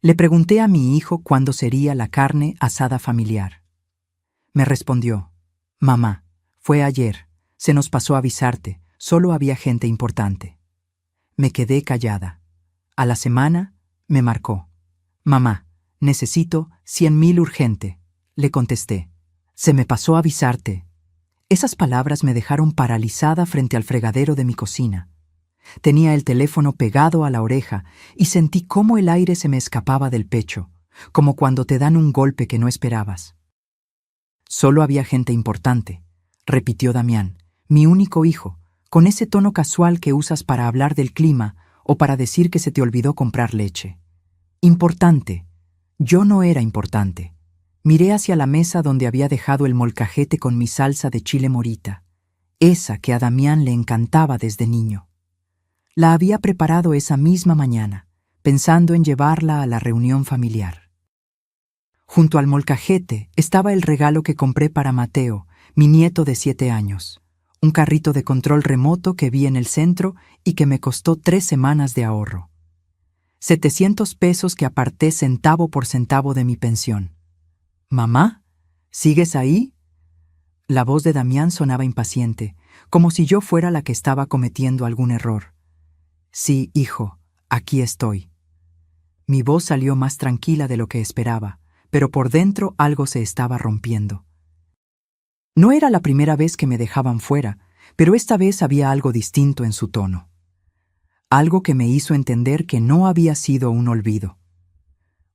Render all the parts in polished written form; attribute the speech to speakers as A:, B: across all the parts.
A: Le pregunté a mi hijo cuándo sería la carne asada familiar. Me respondió: «Mamá, fue ayer, se nos pasó avisarte, solo había gente importante». Me quedé callada. A la semana, me marcó: «Mamá, necesito 100.000 urgente», le contesté. «Se me pasó avisarte». Esas palabras me dejaron paralizada frente al fregadero de mi cocina. Tenía el teléfono pegado a la oreja y sentí cómo el aire se me escapaba del pecho, como cuando te dan un golpe que no esperabas. «Solo había gente importante», repitió Damián, mi único hijo, con ese tono casual que usas para hablar del clima o para decir que se te olvidó comprar leche. Importante. Yo no era importante. Miré hacia la mesa donde había dejado el molcajete con mi salsa de chile morita, esa que a Damián le encantaba desde niño. La había preparado esa misma mañana, pensando en llevarla a la reunión familiar. Junto al molcajete estaba el regalo que compré para Mateo, mi nieto de 7 años, un carrito de control remoto que vi en el centro y que me costó 3 semanas de ahorro. 700 pesos que aparté centavo por centavo de mi pensión. «¿Mamá? ¿Sigues ahí?» La voz de Damián sonaba impaciente, como si yo fuera la que estaba cometiendo algún error. «Sí, hijo, aquí estoy». Mi voz salió más tranquila de lo que esperaba, pero por dentro algo se estaba rompiendo. No era la primera vez que me dejaban fuera, pero esta vez había algo distinto en su tono. Algo que me hizo entender que no había sido un olvido.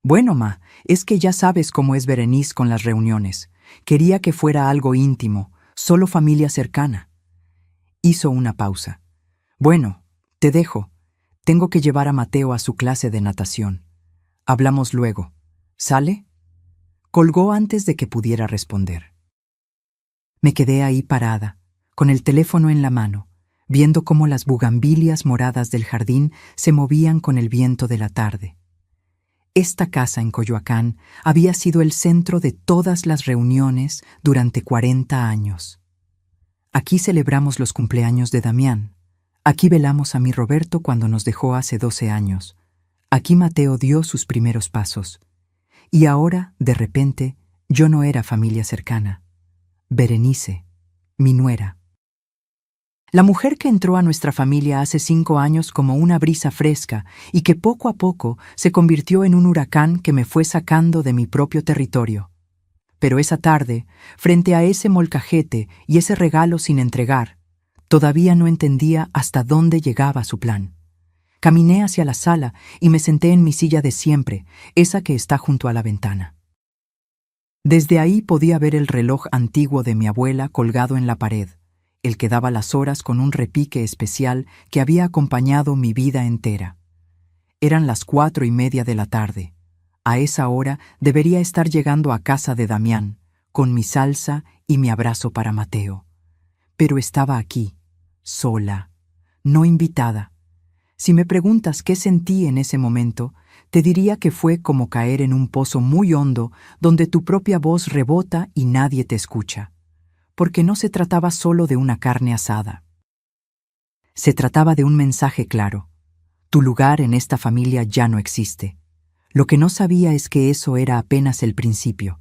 A: «Bueno, ma, es que ya sabes cómo es Berenice con las reuniones. Quería que fuera algo íntimo, solo familia cercana». Hizo una pausa. «Bueno, te dejo. Tengo que llevar a Mateo a su clase de natación. Hablamos luego. ¿Sale?» Colgó antes de que pudiera responder. Me quedé ahí parada, con el teléfono en la mano, viendo cómo las bugambilias moradas del jardín se movían con el viento de la tarde. Esta casa en Coyoacán había sido el centro de todas las reuniones durante 40 años. Aquí celebramos los cumpleaños de Damián. Aquí velamos a mi Roberto cuando nos dejó hace 12 años. Aquí Mateo dio sus primeros pasos. Y ahora, de repente, yo no era familia cercana. Berenice, mi nuera. La mujer que entró a nuestra familia hace 5 años como una brisa fresca y que poco a poco se convirtió en un huracán que me fue sacando de mi propio territorio. Pero esa tarde, frente a ese molcajete y ese regalo sin entregar, todavía no entendía hasta dónde llegaba su plan. Caminé hacia la sala y me senté en mi silla de siempre, esa que está junto a la ventana. Desde ahí podía ver el reloj antiguo de mi abuela colgado en la pared, el que daba las horas con un repique especial que había acompañado mi vida entera. Eran las 4:30 de la tarde. A esa hora debería estar llegando a casa de Damián, con mi salsa y mi abrazo para Mateo. Pero estaba aquí, sola, no invitada. Si me preguntas qué sentí en ese momento, te diría que fue como caer en un pozo muy hondo donde tu propia voz rebota y nadie te escucha. Porque no se trataba solo de una carne asada. Se trataba de un mensaje claro. Tu lugar en esta familia ya no existe. Lo que no sabía es que eso era apenas el principio,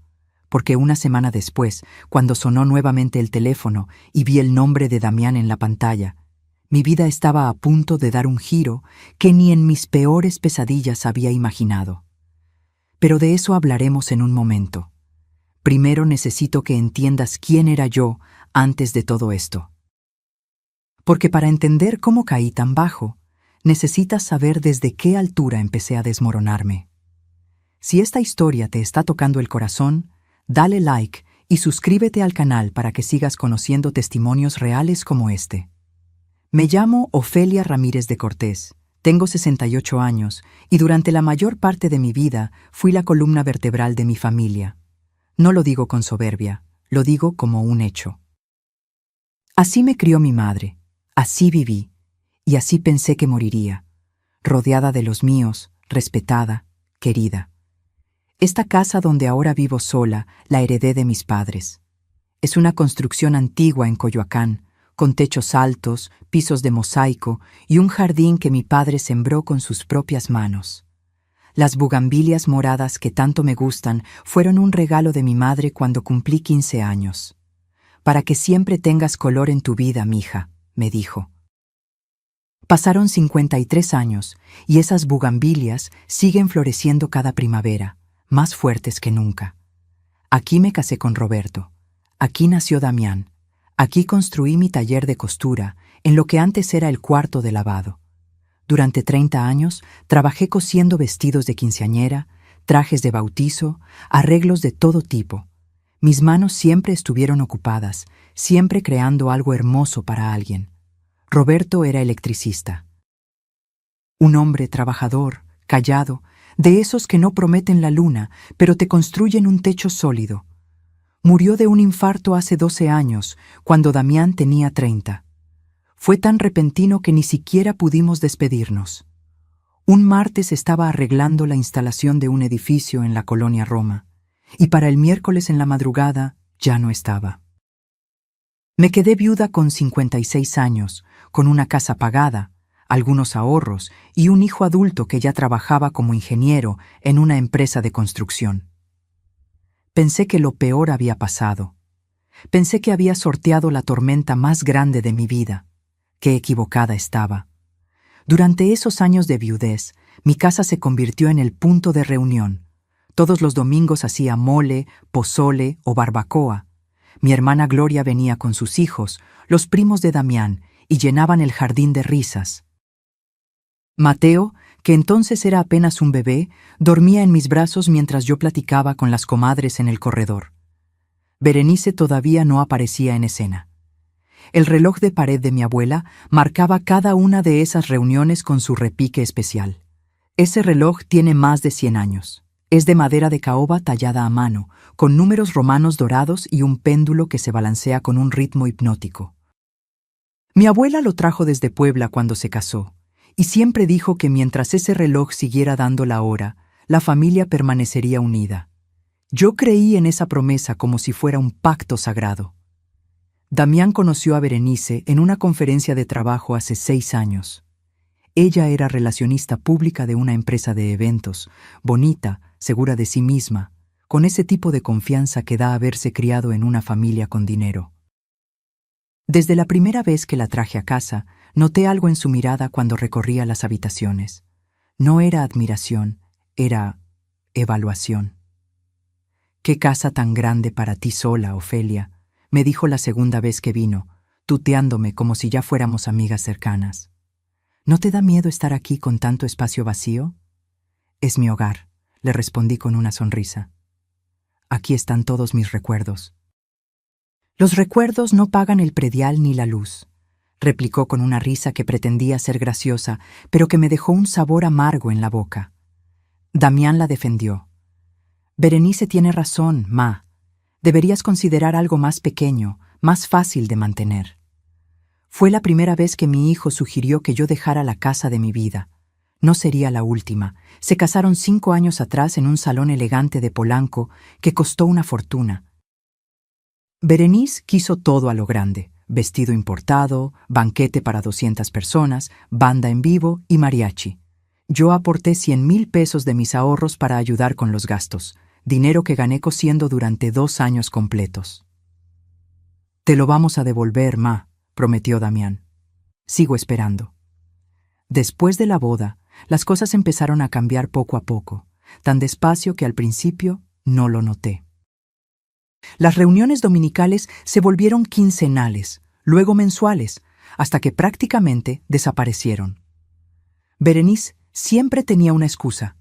A: porque una semana después, cuando sonó nuevamente el teléfono y vi el nombre de Damián en la pantalla, mi vida estaba a punto de dar un giro que ni en mis peores pesadillas había imaginado. Pero de eso hablaremos en un momento. Primero necesito que entiendas quién era yo antes de todo esto. Porque para entender cómo caí tan bajo, necesitas saber desde qué altura empecé a desmoronarme. Si esta historia te está tocando el corazón, dale like y suscríbete al canal para que sigas conociendo testimonios reales como este. Me llamo Ofelia Ramírez de Cortés, tengo 68 años y durante la mayor parte de mi vida fui la columna vertebral de mi familia. No lo digo con soberbia, lo digo como un hecho. Así me crió mi madre, así viví, y así pensé que moriría, rodeada de los míos, respetada, querida. Esta casa donde ahora vivo sola la heredé de mis padres. Es una construcción antigua en Coyoacán, con techos altos, pisos de mosaico y un jardín que mi padre sembró con sus propias manos. Las bugambilias moradas que tanto me gustan fueron un regalo de mi madre cuando cumplí 15 años. Para que siempre tengas color en tu vida, mija, me dijo. Pasaron 53 años y esas bugambilias siguen floreciendo cada primavera, más fuertes que nunca. Aquí me casé con Roberto. Aquí nació Damián. Aquí construí mi taller de costura, en lo que antes era el cuarto de lavado. Durante 30 años trabajé cosiendo vestidos de quinceañera, trajes de bautizo, arreglos de todo tipo. Mis manos siempre estuvieron ocupadas, siempre creando algo hermoso para alguien. Roberto era electricista. Un hombre trabajador, callado, de esos que no prometen la luna, pero te construyen un techo sólido. Murió de un infarto hace 12 años, cuando Damián tenía 30. Fue tan repentino que ni siquiera pudimos despedirnos. Un martes estaba arreglando la instalación de un edificio en la colonia Roma, y para el miércoles en la madrugada ya no estaba. Me quedé viuda con 56 años, con una casa pagada, algunos ahorros y un hijo adulto que ya trabajaba como ingeniero en una empresa de construcción. Pensé que lo peor había pasado. Pensé que había sorteado la tormenta más grande de mi vida. Qué equivocada estaba. Durante esos años de viudez, mi casa se convirtió en el punto de reunión. Todos los domingos hacía mole, pozole o barbacoa. Mi hermana Gloria venía con sus hijos, los primos de Damián, y llenaban el jardín de risas. Mateo, que entonces era apenas un bebé, dormía en mis brazos mientras yo platicaba con las comadres en el corredor. Berenice todavía no aparecía en escena. El reloj de pared de mi abuela marcaba cada una de esas reuniones con su repique especial. Ese reloj tiene más de 100 años. Es de madera de caoba tallada a mano, con números romanos dorados y un péndulo que se balancea con un ritmo hipnótico. Mi abuela lo trajo desde Puebla cuando se casó, y siempre dijo que mientras ese reloj siguiera dando la hora, la familia permanecería unida. Yo creí en esa promesa como si fuera un pacto sagrado. Damián conoció a Berenice en una conferencia de trabajo hace 6 años. Ella era relacionista pública de una empresa de eventos, bonita, segura de sí misma, con ese tipo de confianza que da haberse criado en una familia con dinero. Desde la primera vez que la traje a casa, noté algo en su mirada cuando recorría las habitaciones. No era admiración, era evaluación. «¿Qué casa tan grande para ti sola, Ofelia?», me dijo la segunda vez que vino, tuteándome como si ya fuéramos amigas cercanas. «¿No te da miedo estar aquí con tanto espacio vacío?» «Es mi hogar», le respondí con una sonrisa. «Aquí están todos mis recuerdos». «Los recuerdos no pagan el predial ni la luz», replicó con una risa que pretendía ser graciosa, pero que me dejó un sabor amargo en la boca. Damián la defendió. «Berenice tiene razón, ma. Deberías considerar algo más pequeño, más fácil de mantener». Fue la primera vez que mi hijo sugirió que yo dejara la casa de mi vida. No sería la última. Se casaron 5 años atrás en un salón elegante de Polanco que costó una fortuna. Berenice quiso todo a lo grande: vestido importado, banquete para 200 personas, banda en vivo y mariachi. Yo aporté 100,000 pesos de mis ahorros para ayudar con los gastos, dinero que gané cosiendo durante 2 años completos. «Te lo vamos a devolver, ma», prometió Damián. «Sigo esperando». Después de la boda, las cosas empezaron a cambiar poco a poco, tan despacio que al principio no lo noté. Las reuniones dominicales se volvieron quincenales, luego mensuales, hasta que prácticamente desaparecieron. Berenice siempre tenía una excusa: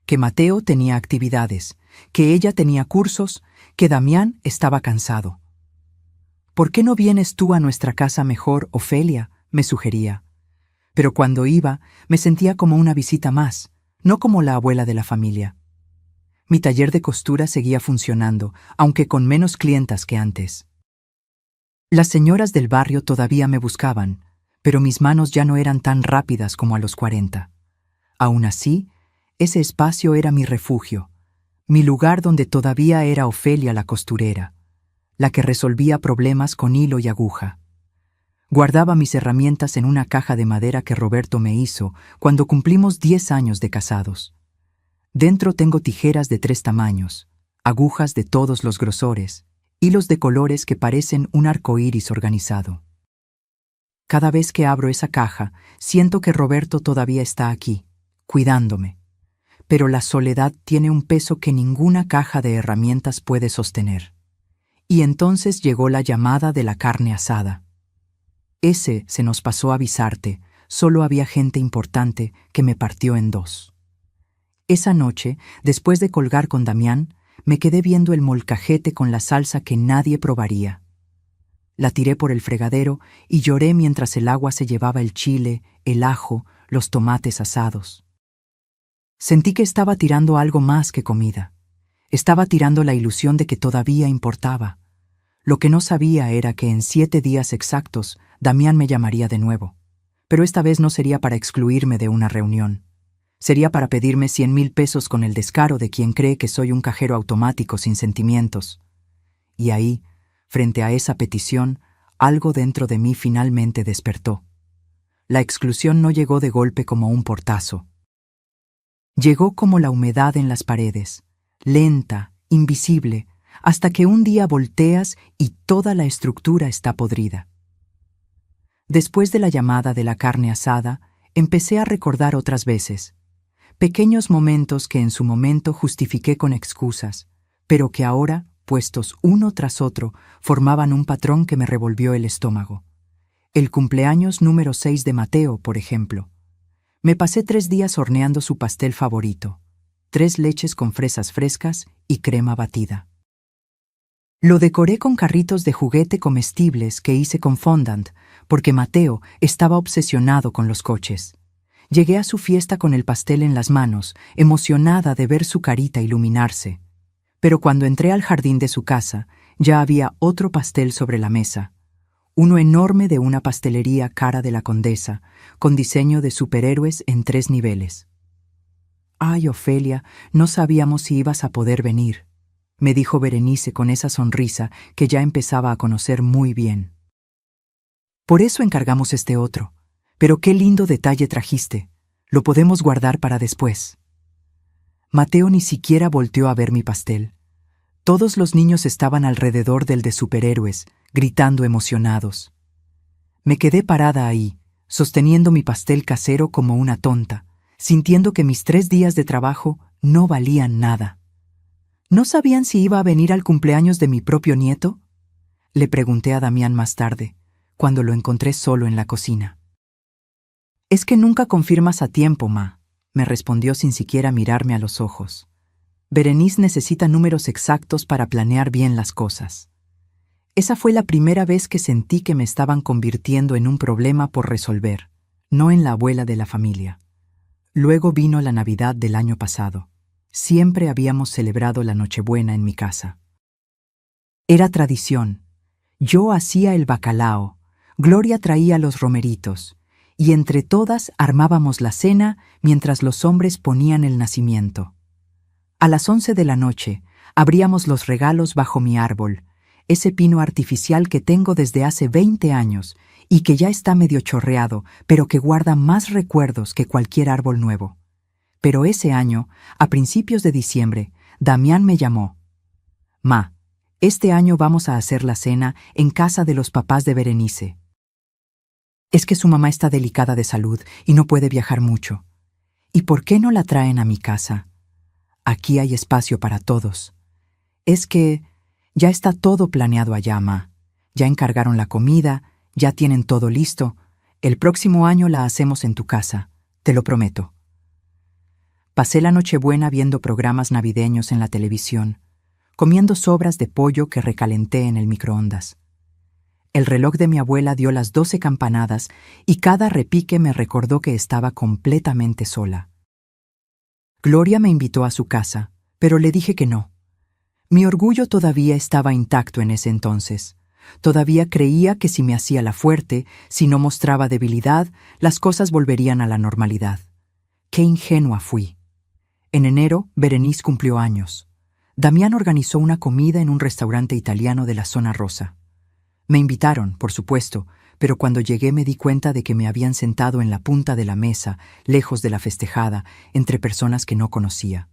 A: que Mateo tenía actividades, que ella tenía cursos, que Damián estaba cansado. «¿Por qué no vienes tú a nuestra casa mejor, Ofelia?», me sugería. Pero cuando iba, me sentía como una visita más, no como la abuela de la familia. Mi taller de costura seguía funcionando, aunque con menos clientas que antes. Las señoras del barrio todavía me buscaban, pero mis manos ya no eran tan rápidas como a los 40. Aún así, ese espacio era mi refugio, mi lugar donde todavía era Ofelia la costurera, la que resolvía problemas con hilo y aguja. Guardaba mis herramientas en una caja de madera que Roberto me hizo cuando cumplimos 10 años de casados. Dentro tengo tijeras de 3 tamaños, agujas de todos los grosores, hilos de colores que parecen un arco iris organizado. Cada vez que abro esa caja, siento que Roberto todavía está aquí, cuidándome. Pero la soledad tiene un peso que ninguna caja de herramientas puede sostener. Y entonces llegó la llamada de la carne asada. Se nos pasó avisarte, solo había gente importante que me partió en 2. Esa noche, después de colgar con Damián, me quedé viendo el molcajete con la salsa que nadie probaría. La tiré por el fregadero y lloré mientras el agua se llevaba el chile, el ajo, los tomates asados. Sentí que estaba tirando algo más que comida. Estaba tirando la ilusión de que todavía importaba. Lo que no sabía era que en 7 días exactos Damián me llamaría de nuevo. Pero esta vez no sería para excluirme de una reunión. Sería para pedirme 100,000 pesos con el descaro de quien cree que soy un cajero automático sin sentimientos. Y ahí, frente a esa petición, algo dentro de mí finalmente despertó. La exclusión no llegó de golpe como un portazo. Llegó como la humedad en las paredes, lenta, invisible, hasta que un día volteas y toda la estructura está podrida. Después de la llamada de la carne asada, empecé a recordar otras veces. Pequeños momentos que en su momento justifiqué con excusas, pero que ahora, puestos uno tras otro, formaban un patrón que me revolvió el estómago. El cumpleaños número 6 de Mateo, por ejemplo. Me pasé 3 días horneando su pastel favorito, 3 leches con fresas frescas y crema batida. Lo decoré con carritos de juguete comestibles que hice con fondant, porque Mateo estaba obsesionado con los coches. Llegué a su fiesta con el pastel en las manos, emocionada de ver su carita iluminarse. Pero cuando entré al jardín de su casa, ya había otro pastel sobre la mesa. Uno enorme de una pastelería cara de la Condesa, con diseño de superhéroes en 3 niveles. «Ay, Ofelia, no sabíamos si ibas a poder venir», me dijo Berenice con esa sonrisa que ya empezaba a conocer muy bien. «Por eso encargamos este otro. Pero qué lindo detalle trajiste. Lo podemos guardar para después». Mateo ni siquiera volteó a ver mi pastel. Todos los niños estaban alrededor del de superhéroes, gritando emocionados. Me quedé parada ahí, sosteniendo mi pastel casero como una tonta, sintiendo que mis 3 días de trabajo no valían nada. ¿No sabían si iba a venir al cumpleaños de mi propio nieto?, le pregunté a Damián más tarde, cuando lo encontré solo en la cocina. «Es que nunca confirmas a tiempo, ma», me respondió sin siquiera mirarme a los ojos. «Berenice necesita números exactos para planear bien las cosas». Esa fue la primera vez que sentí que me estaban convirtiendo en un problema por resolver, no en la abuela de la familia. Luego vino la Navidad del año pasado. Siempre habíamos celebrado la Nochebuena en mi casa. Era tradición. Yo hacía el bacalao, Gloria traía los romeritos, y entre todas armábamos la cena mientras los hombres ponían el nacimiento. A las 11 de la noche abríamos los regalos bajo mi árbol, ese pino artificial que tengo desde hace 20 años y que ya está medio chorreado, pero que guarda más recuerdos que cualquier árbol nuevo. Pero ese año, a principios de diciembre, Damián me llamó. «Ma, este año vamos a hacer la cena en casa de los papás de Berenice. Es que su mamá está delicada de salud y no puede viajar mucho. ¿Y por qué no la traen a mi casa? Aquí hay espacio para todos. Es que ya está todo planeado allá, ma. Ya encargaron la comida, ya tienen todo listo. El próximo año la hacemos en tu casa, te lo prometo». Pasé la Nochebuena viendo programas navideños en la televisión, comiendo sobras de pollo que recalenté en el microondas. El reloj de mi abuela dio las 12 campanadas y cada repique me recordó que estaba completamente sola. Gloria me invitó a su casa, pero le dije que no. Mi orgullo todavía estaba intacto en ese entonces. Todavía creía que si me hacía la fuerte, si no mostraba debilidad, las cosas volverían a la normalidad. Qué ingenua fui. En enero, Berenice cumplió años. Damián organizó una comida en un restaurante italiano de la zona rosa. Me invitaron, por supuesto, pero cuando llegué me di cuenta de que me habían sentado en la punta de la mesa, lejos de la festejada, entre personas que no conocía.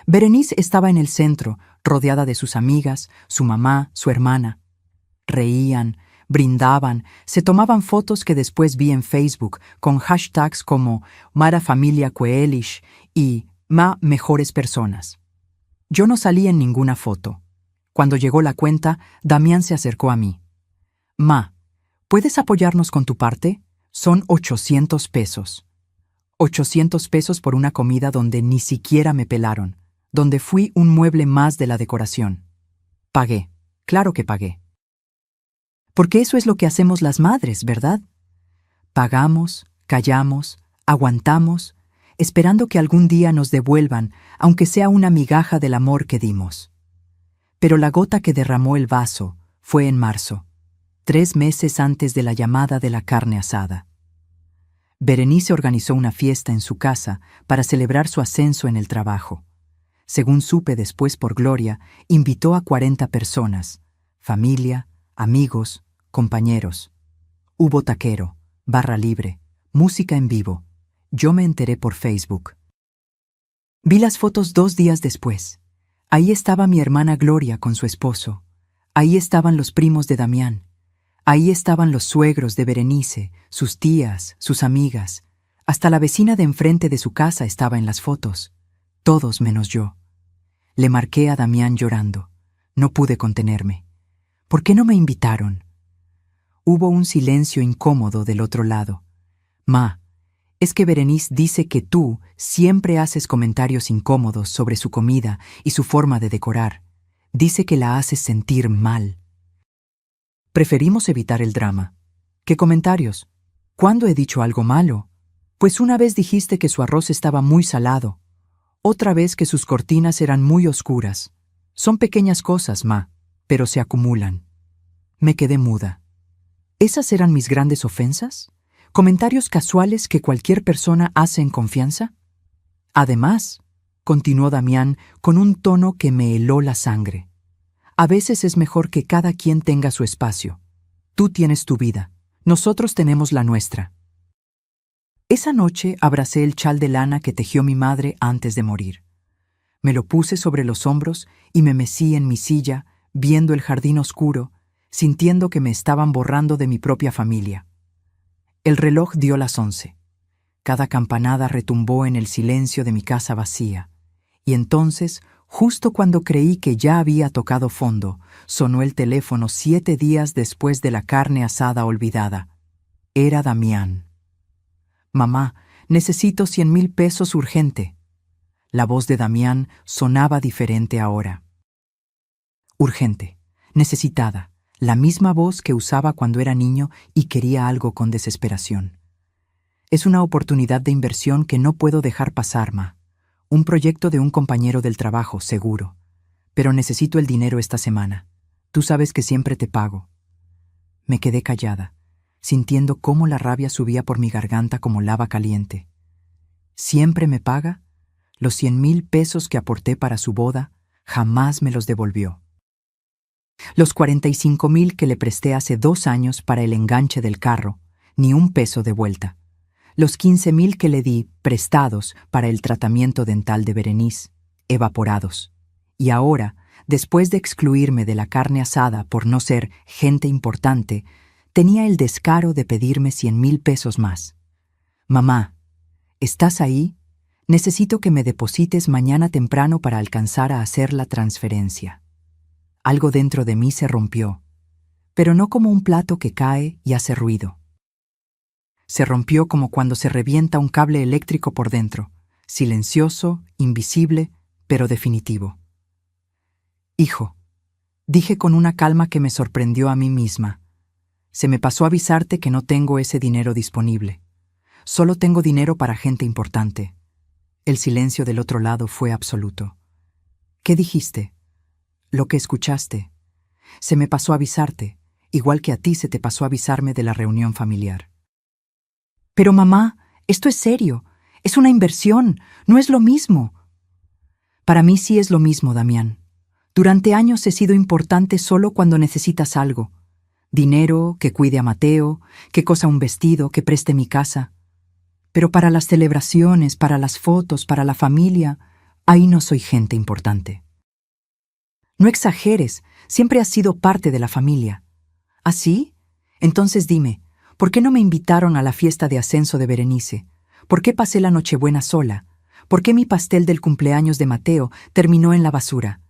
A: Berenice estaba en el centro, rodeada de sus amigas, su mamá, su hermana. Reían, brindaban, se tomaban fotos que después vi en Facebook con hashtags como Mara Familia Coelish y Ma Mejores Personas. Yo no salí en ninguna foto. Cuando llegó la cuenta, Damián se acercó a mí. Ma, ¿puedes apoyarnos con tu parte? Son 800 pesos. 800 pesos por una comida donde ni siquiera me pelaron, donde fui un mueble más de la decoración. Pagué, claro que pagué. Porque eso es lo que hacemos las madres, ¿verdad? Pagamos, callamos, aguantamos, esperando que algún día nos devuelvan, aunque sea una migaja del amor que dimos. Pero la gota que derramó el vaso fue en marzo, 3 meses antes de la llamada de la carne asada. Berenice organizó una fiesta en su casa para celebrar su ascenso en el trabajo. Según supe después por Gloria, invitó a 40 personas, familia, amigos, compañeros. Hubo taquero, barra libre, música en vivo. Yo me enteré por Facebook. Vi las fotos 2 días después. Ahí estaba mi hermana Gloria con su esposo. Ahí estaban los primos de Damián. Ahí estaban los suegros de Berenice, sus tías, sus amigas. Hasta la vecina de enfrente de su casa estaba en las fotos. Todos menos yo. Le marqué a Damián llorando. No pude contenerme. ¿Por qué no me invitaron? Hubo un silencio incómodo del otro lado. Ma, es que Berenice dice que tú siempre haces comentarios incómodos sobre su comida y su forma de decorar. Dice que la haces sentir mal. Preferimos evitar el drama. ¿Qué comentarios? ¿Cuándo he dicho algo malo? Pues una vez dijiste que su arroz estaba muy salado. Otra vez que sus cortinas eran muy oscuras. Son pequeñas cosas, ma, pero se acumulan. Me quedé muda. ¿Esas eran mis grandes ofensas? ¿Comentarios casuales que cualquier persona hace en confianza? Además, continuó Damián con un tono que me heló la sangre. A veces es mejor que cada quien tenga su espacio. Tú tienes tu vida, nosotros tenemos la nuestra. Esa noche abracé el chal de lana que tejió mi madre antes de morir. Me lo puse sobre los hombros y me mecí en mi silla, viendo el jardín oscuro, sintiendo que me estaban borrando de mi propia familia. El reloj dio las 11. Cada campanada retumbó en el silencio de mi casa vacía, y entonces, justo cuando creí que ya había tocado fondo, sonó el teléfono 7 días después de la carne asada olvidada. Era Damián. Mamá, necesito 100,000 pesos urgente. La voz de Damián sonaba diferente ahora. Urgente, necesitada, la misma voz que usaba cuando era niño y quería algo con desesperación. Es una oportunidad de inversión que no puedo dejar pasar, ma. Un proyecto de un compañero del trabajo, seguro. Pero necesito el dinero esta semana. Tú sabes que siempre te pago. Me quedé callada, sintiendo cómo la rabia subía por mi garganta como lava caliente. ¿Siempre me paga? Los 100,000 pesos que aporté para su boda, jamás me los devolvió. Los 45,000 que le presté hace 2 años para el enganche del carro, ni un peso de vuelta. Los 15,000 que le di, prestados, para el tratamiento dental de Berenice, evaporados. Y ahora, después de excluirme de la carne asada por no ser gente importante, tenía el descaro de pedirme 100,000 pesos más. Mamá, ¿estás ahí? Necesito que me deposites mañana temprano para alcanzar a hacer la transferencia. Algo dentro de mí se rompió, pero no como un plato que cae y hace ruido. Se rompió como cuando se revienta un cable eléctrico por dentro, silencioso, invisible, pero definitivo. Hijo, dije con una calma que me sorprendió a mí misma. Se me pasó avisarte que no tengo ese dinero disponible. Solo tengo dinero para gente importante. El silencio del otro lado fue absoluto. ¿Qué dijiste? Lo que escuchaste. Se me pasó avisarte, igual que a ti se te pasó avisarme de la reunión familiar. Pero mamá, esto es serio. Es una inversión. No es lo mismo. Para mí sí es lo mismo, Damián. Durante años he sido importante solo cuando necesitas algo. Dinero, que cuide a Mateo, que cosa un vestido, que preste mi casa. Pero para las celebraciones, para las fotos, para la familia, Ahí no soy gente importante. No exageres, siempre has sido parte de la familia. ¿Ah, sí? Entonces dime, ¿por qué no me invitaron a la fiesta de ascenso de Berenice? ¿Por qué pasé la Nochebuena sola? ¿Por qué mi pastel del cumpleaños de Mateo terminó en la basura?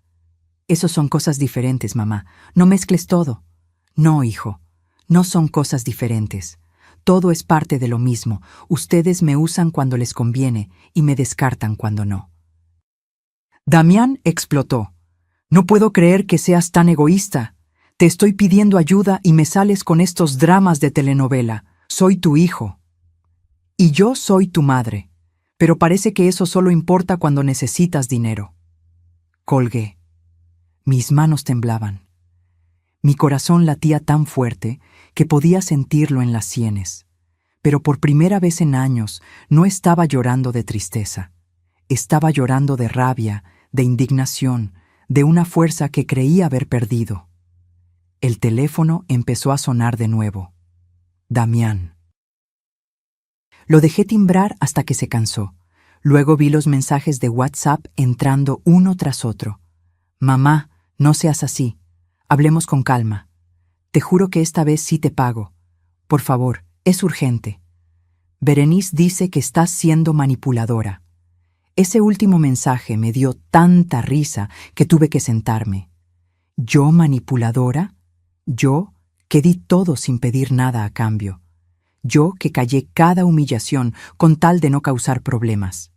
A: Esos son cosas diferentes, mamá. No mezcles todo. No, hijo. No son cosas diferentes. Todo es parte de lo mismo. Ustedes me usan cuando les conviene y me descartan cuando no. Damián explotó. No puedo creer que seas tan egoísta. Te estoy pidiendo ayuda y me sales con estos dramas de telenovela. Soy tu hijo. Y yo soy tu madre. Pero parece que eso solo importa cuando necesitas dinero. Colgué. Mis manos temblaban. Mi corazón latía tan fuerte que podía sentirlo en las sienes. Pero por primera vez en años no estaba llorando de tristeza. Estaba llorando de rabia, de indignación, de una fuerza que creía haber perdido. El teléfono empezó a sonar de nuevo. Damián. Lo dejé timbrar hasta que se cansó. Luego vi los mensajes de WhatsApp entrando uno tras otro. Mamá, no seas así. Hablemos con calma. Te juro que esta vez sí te pago. Por favor, es urgente. Berenice dice que estás siendo manipuladora. Ese último mensaje me dio tanta risa que tuve que sentarme. ¿Yo manipuladora? Yo, que di todo sin pedir nada a cambio. Yo, que callé cada humillación con tal de no causar problemas.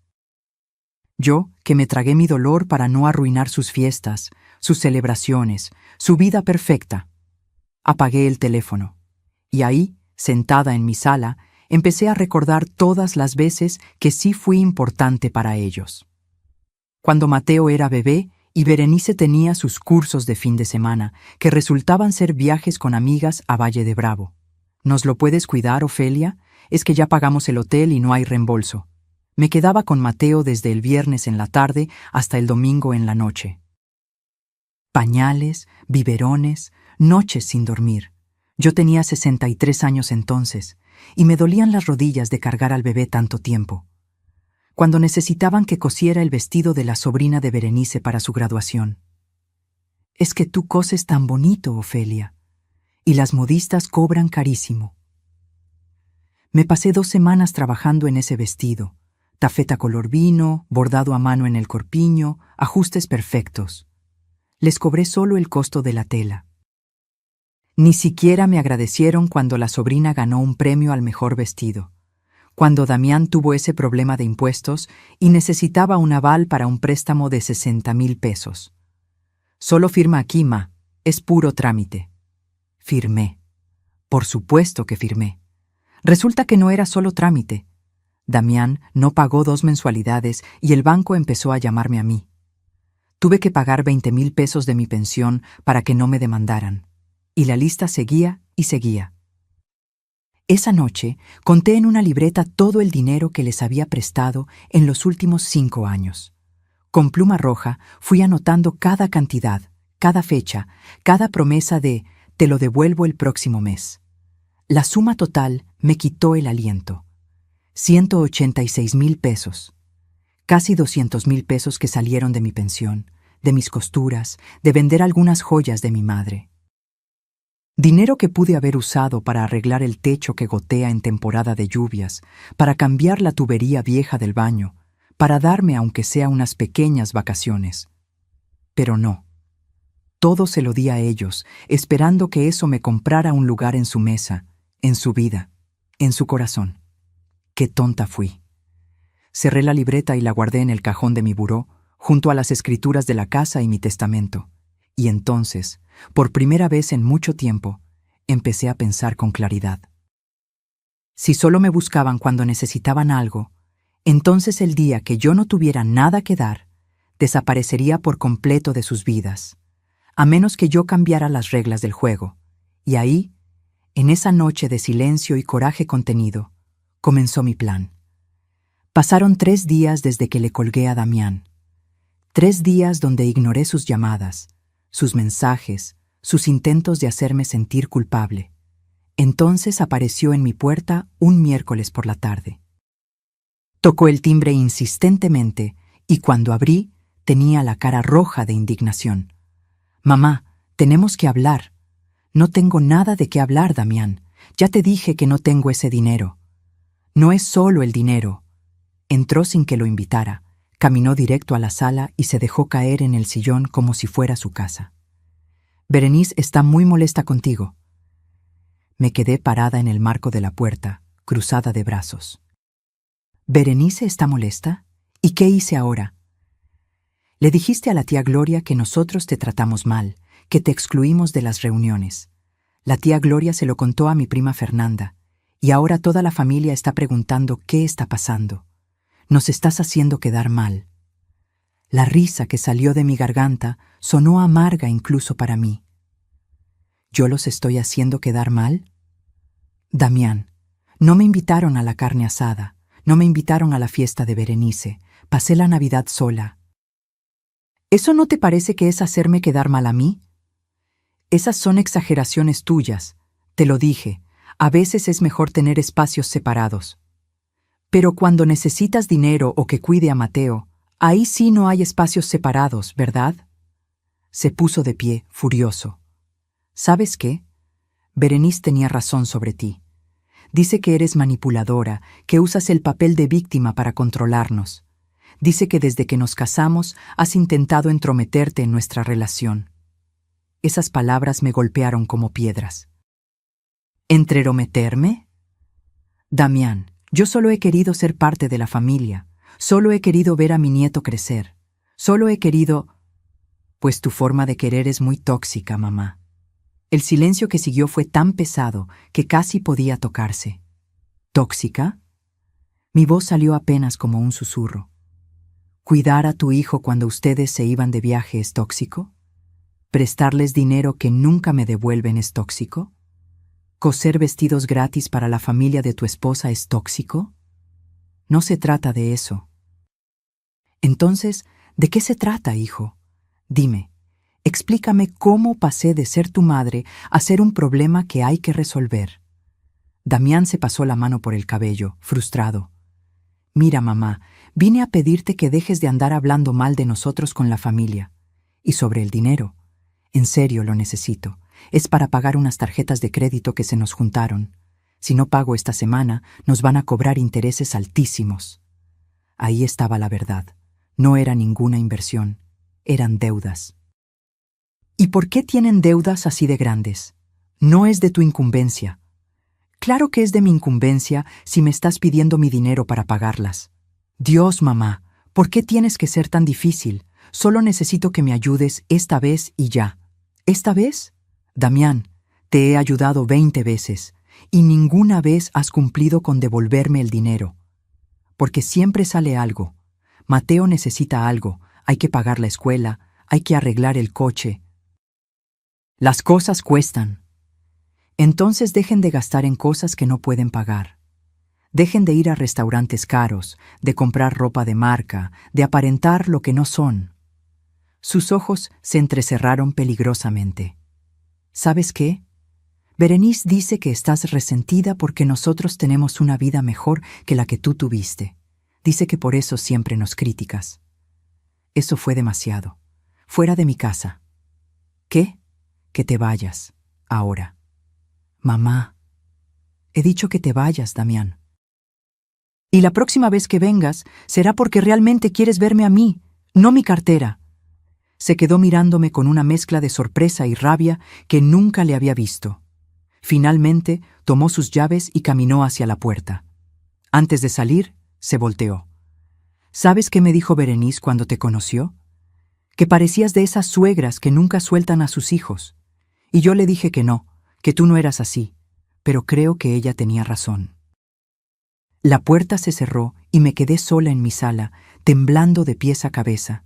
A: Yo, que me tragué mi dolor para no arruinar sus fiestas, sus celebraciones, su vida perfecta. Apagué el teléfono. Y ahí, sentada en mi sala, empecé a recordar todas las veces que sí fui importante para ellos. Cuando Mateo era bebé y Berenice tenía sus cursos de fin de semana, que resultaban ser viajes con amigas a Valle de Bravo. ¿Nos lo puedes cuidar, Ofelia? Es que ya pagamos el hotel y no hay reembolso. Me quedaba con Mateo desde el viernes en la tarde hasta el domingo en la noche. Pañales, biberones, noches sin dormir. Yo tenía 63 años entonces, y me dolían las rodillas de cargar al bebé tanto tiempo. Cuando necesitaban que cosiera el vestido de la sobrina de Berenice para su graduación. Es que tú coses tan bonito, Ofelia, y las modistas cobran carísimo. Me pasé 2 semanas trabajando en ese vestido, tafeta color vino, bordado a mano en el corpiño, ajustes perfectos. Les cobré solo el costo de la tela. Ni siquiera me agradecieron cuando la sobrina ganó un premio al mejor vestido, cuando Damián tuvo ese problema de impuestos y necesitaba un aval para un préstamo de 60,000 pesos. Solo firma aquí, ma, es puro trámite. Firmé. Por supuesto que firmé. Resulta que no era solo trámite. Damián no pagó 2 mensualidades y el banco empezó a llamarme a mí. Tuve que pagar 20,000 pesos de mi pensión para que no me demandaran. Y la lista seguía y seguía. Esa noche conté en una libreta todo el dinero que les había prestado en los últimos 5 años. Con pluma roja fui anotando cada cantidad, cada fecha, cada promesa de «te lo devuelvo el próximo mes». La suma total me quitó el aliento. 186,000 pesos. Casi 200,000 pesos que salieron de mi pensión, de mis costuras, de vender algunas joyas de mi madre. Dinero que pude haber usado para arreglar el techo que gotea en temporada de lluvias, para cambiar la tubería vieja del baño, para darme aunque sea unas pequeñas vacaciones. Pero no. Todo se lo di a ellos, esperando que eso me comprara un lugar en su mesa, en su vida, en su corazón. Qué tonta fui. Cerré la libreta y la guardé en el cajón de mi buró, junto a las escrituras de la casa y mi testamento. Y entonces, por primera vez en mucho tiempo, empecé a pensar con claridad. Si solo me buscaban cuando necesitaban algo, entonces el día que yo no tuviera nada que dar, desaparecería por completo de sus vidas, a menos que yo cambiara las reglas del juego. Y ahí, en esa noche de silencio y coraje contenido, comenzó mi plan. Pasaron 3 días desde que le colgué a Damián. 3 días donde ignoré sus llamadas, sus mensajes, sus intentos de hacerme sentir culpable. Entonces apareció en mi puerta un miércoles por la tarde. Tocó el timbre insistentemente y cuando abrí, tenía la cara roja de indignación. «Mamá, tenemos que hablar». «No tengo nada de qué hablar, Damián. Ya te dije que no tengo ese dinero». «No es solo el dinero». Entró sin que lo invitara, caminó directo a la sala y se dejó caer en el sillón como si fuera su casa. «Berenice está muy molesta contigo». Me quedé parada en el marco de la puerta, cruzada de brazos. «¿Berenice está molesta? ¿Y qué hice ahora?» «Le dijiste a la tía Gloria que nosotros te tratamos mal, que te excluimos de las reuniones. La tía Gloria se lo contó a mi prima Fernanda, y ahora toda la familia está preguntando qué está pasando. Nos estás haciendo quedar mal». La risa que salió de mi garganta sonó amarga incluso para mí. ¿Yo los estoy haciendo quedar mal? Damián, no me invitaron a la carne asada, no me invitaron a la fiesta de Berenice, pasé la Navidad sola. ¿Eso no te parece que es hacerme quedar mal a mí? Esas son exageraciones tuyas, te lo dije, a veces es mejor tener espacios separados. Pero cuando necesitas dinero o que cuide a Mateo, ahí sí no hay espacios separados, ¿verdad? Se puso de pie, furioso. ¿Sabes qué? Berenice tenía razón sobre ti. Dice que eres manipuladora, que usas el papel de víctima para controlarnos. Dice que desde que nos casamos has intentado entrometerte en nuestra relación. Esas palabras me golpearon como piedras. ¿Entrometerme? Damián, yo solo he querido ser parte de la familia. Solo he querido ver a mi nieto crecer. Solo he querido... Pues tu forma de querer es muy tóxica, mamá. El silencio que siguió fue tan pesado que casi podía tocarse. ¿Tóxica? Mi voz salió apenas como un susurro. ¿Cuidar a tu hijo cuando ustedes se iban de viaje es tóxico? ¿Prestarles dinero que nunca me devuelven es tóxico? ¿Coser vestidos gratis para la familia de tu esposa es tóxico? No se trata de eso. Entonces, ¿de qué se trata, hijo? Dime, explícame cómo pasé de ser tu madre a ser un problema que hay que resolver. Damián se pasó la mano por el cabello, frustrado. Mira, mamá, vine a pedirte que dejes de andar hablando mal de nosotros con la familia. Y sobre el dinero. En serio lo necesito. Es para pagar unas tarjetas de crédito que se nos juntaron. Si no pago esta semana, nos van a cobrar intereses altísimos. Ahí estaba la verdad. No era ninguna inversión. Eran deudas. ¿Y por qué tienen deudas así de grandes? No es de tu incumbencia. Claro que es de mi incumbencia si me estás pidiendo mi dinero para pagarlas. Dios, mamá, ¿por qué tienes que ser tan difícil? Solo necesito que me ayudes esta vez y ya. ¿Esta vez? Damián, te he ayudado 20 veces y ninguna vez has cumplido con devolverme el dinero. Porque siempre sale algo. Mateo necesita algo, hay que pagar la escuela, hay que arreglar el coche. Las cosas cuestan. Entonces dejen de gastar en cosas que no pueden pagar. Dejen de ir a restaurantes caros, de comprar ropa de marca, de aparentar lo que no son. Sus ojos se entrecerraron peligrosamente. ¿Sabes qué? Berenice dice que estás resentida porque nosotros tenemos una vida mejor que la que tú tuviste. Dice que por eso siempre nos criticas. Eso fue demasiado. Fuera de mi casa. ¿Qué? Que te vayas. Ahora. Mamá. He dicho que te vayas, Damián. Y la próxima vez que vengas será porque realmente quieres verme a mí, no mi cartera. Se quedó mirándome con una mezcla de sorpresa y rabia que nunca le había visto. Finalmente, tomó sus llaves y caminó hacia la puerta. Antes de salir, se volteó. ¿Sabes qué me dijo Berenice cuando te conoció? Que parecías de esas suegras que nunca sueltan a sus hijos. Y yo le dije que no, que tú no eras así, pero creo que ella tenía razón. La puerta se cerró y me quedé sola en mi sala, temblando de pies a cabeza.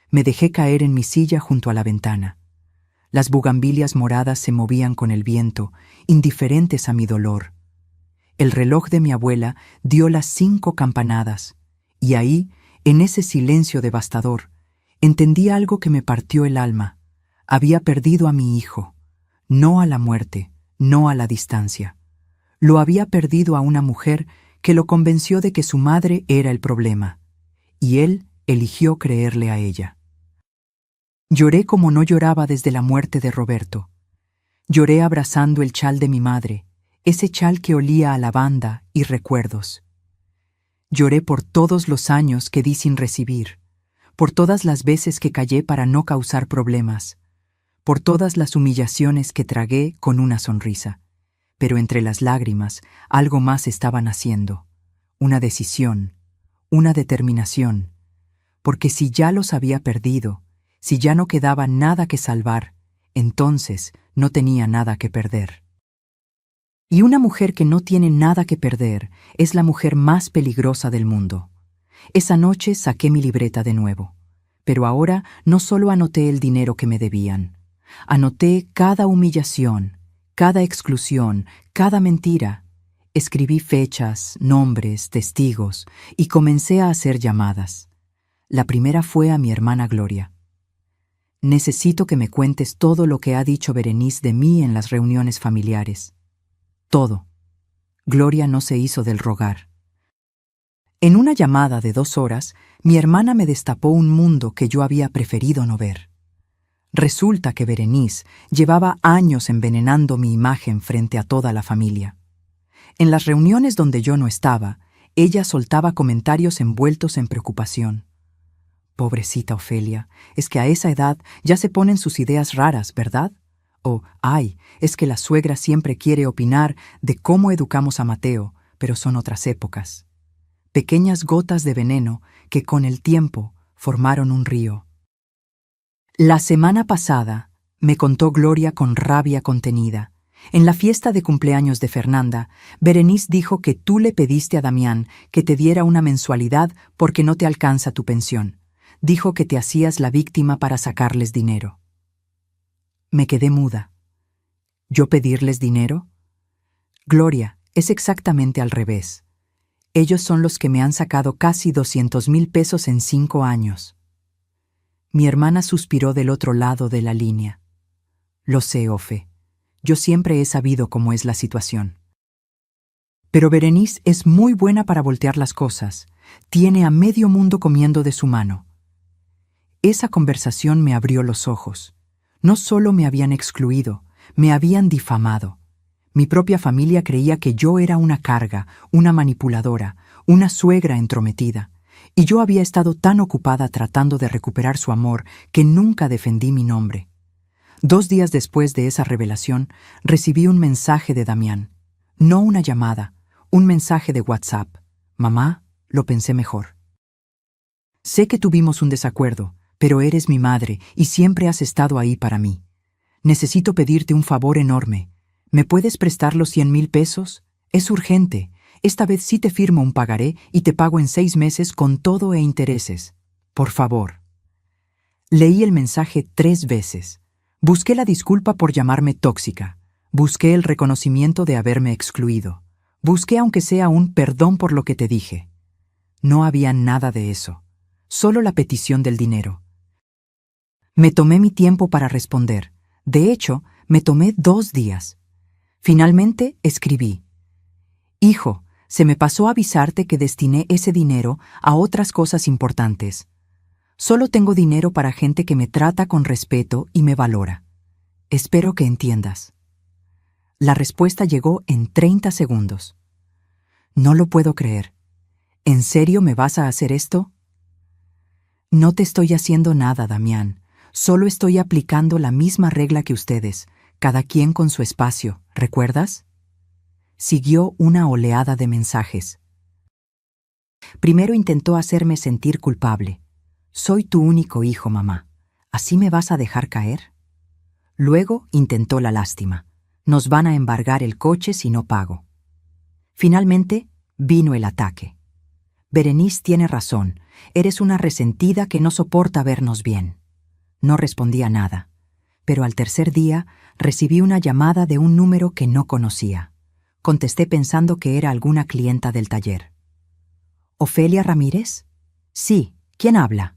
A: Me dejé caer en mi silla junto a la ventana. Las bugambilias moradas se movían con el viento, indiferentes a mi dolor. El reloj de mi abuela dio las 5 campanadas, y ahí, en ese silencio devastador, entendí algo que me partió el alma. Había perdido a mi hijo, no a la muerte, no a la distancia. Lo había perdido a una mujer que lo convenció de que su madre era el problema, y él Eligió creerle a ella. Lloré como no lloraba desde la muerte de Roberto. Lloré abrazando el chal de mi madre, ese chal que olía a lavanda y recuerdos. Lloré por todos los años que di sin recibir, por todas las veces que callé para no causar problemas, por todas las humillaciones que tragué con una sonrisa. Pero entre las lágrimas algo más estaba naciendo, una decisión, una determinación, porque si ya los había perdido, si ya no quedaba nada que salvar, entonces no tenía nada que perder. Y una mujer que no tiene nada que perder es la mujer más peligrosa del mundo. Esa noche saqué mi libreta de nuevo, pero ahora no solo anoté el dinero que me debían, anoté cada humillación, cada exclusión, cada mentira. Escribí fechas, nombres, testigos y comencé a hacer llamadas. La primera fue a mi hermana Gloria. Necesito que me cuentes todo lo que ha dicho Berenice de mí en las reuniones familiares. Todo. Gloria no se hizo del rogar. En una llamada de 2 horas, mi hermana me destapó un mundo que yo había preferido no ver. Resulta que Berenice llevaba años envenenando mi imagen frente a toda la familia. En las reuniones donde yo no estaba, ella soltaba comentarios envueltos en preocupación. Pobrecita Ofelia, es que a esa edad ya se ponen sus ideas raras, ¿verdad? O, ay, es que la suegra siempre quiere opinar de cómo educamos a Mateo, pero son otras épocas. Pequeñas gotas de veneno que con el tiempo formaron un río. La semana pasada, me contó Gloria con rabia contenida, en la fiesta de cumpleaños de Fernanda, Berenice dijo que tú le pediste a Damián que te diera una mensualidad porque no te alcanza tu pensión. Dijo que te hacías la víctima para sacarles dinero. Me quedé muda. ¿Yo pedirles dinero? Gloria, es exactamente al revés. Ellos son los que me han sacado casi 200,000 pesos en 5 años. Mi hermana suspiró del otro lado de la línea. Lo sé, Ofe. Yo siempre he sabido cómo es la situación. Pero Berenice es muy buena para voltear las cosas. Tiene a medio mundo comiendo de su mano. Esa conversación me abrió los ojos. No solo me habían excluido, me habían difamado. Mi propia familia creía que yo era una carga, una manipuladora, una suegra entrometida. Y yo había estado tan ocupada tratando de recuperar su amor que nunca defendí mi nombre. 2 días después de esa revelación, recibí un mensaje de Damián. No una llamada, un mensaje de WhatsApp. Mamá, lo pensé mejor. Sé que tuvimos un desacuerdo, pero eres mi madre y siempre has estado ahí para mí. Necesito pedirte un favor enorme. ¿Me puedes prestar los 100,000 pesos? Es urgente. Esta vez sí te firmo un pagaré y te pago en 6 meses con todo e intereses. Por favor. Leí el mensaje 3 veces. Busqué la disculpa por llamarme tóxica. Busqué el reconocimiento de haberme excluido. Busqué aunque sea un perdón por lo que te dije. No había nada de eso. Solo la petición del dinero. Me tomé mi tiempo para responder. De hecho, me tomé 2 días. Finalmente escribí. Hijo, se me pasó avisarte que destiné ese dinero a otras cosas importantes. Solo tengo dinero para gente que me trata con respeto y me valora. Espero que entiendas. La respuesta llegó en 30 segundos. No lo puedo creer. ¿En serio me vas a hacer esto? No te estoy haciendo nada, Damián. Solo estoy aplicando la misma regla que ustedes, cada quien con su espacio, ¿recuerdas? Siguió una oleada de mensajes. Primero intentó hacerme sentir culpable. Soy tu único hijo, mamá. ¿Así me vas a dejar caer? Luego intentó la lástima. Nos van a embargar el coche si no pago. Finalmente vino el ataque. Berenice tiene razón. Eres una resentida que no soporta vernos bien. No respondía nada, pero al tercer día recibí una llamada de un número que no conocía. Contesté pensando que era alguna clienta del taller. ¿Ofelia Ramírez? Sí, ¿quién habla?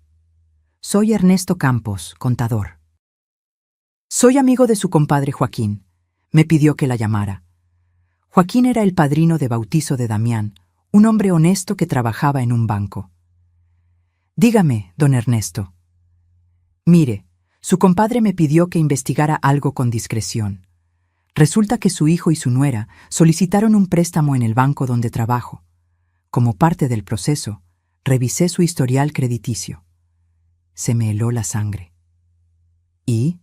A: Soy Ernesto Campos, contador. Soy amigo de su compadre Joaquín. Me pidió que la llamara. Joaquín era el padrino de bautizo de Damián, un hombre honesto que trabajaba en un banco. Dígame, don Ernesto. Mire, su compadre me pidió que investigara algo con discreción. Resulta que su hijo y su nuera solicitaron un préstamo en el banco donde trabajo. Como parte del proceso, revisé su historial crediticio. Se me heló la sangre. ¿Y?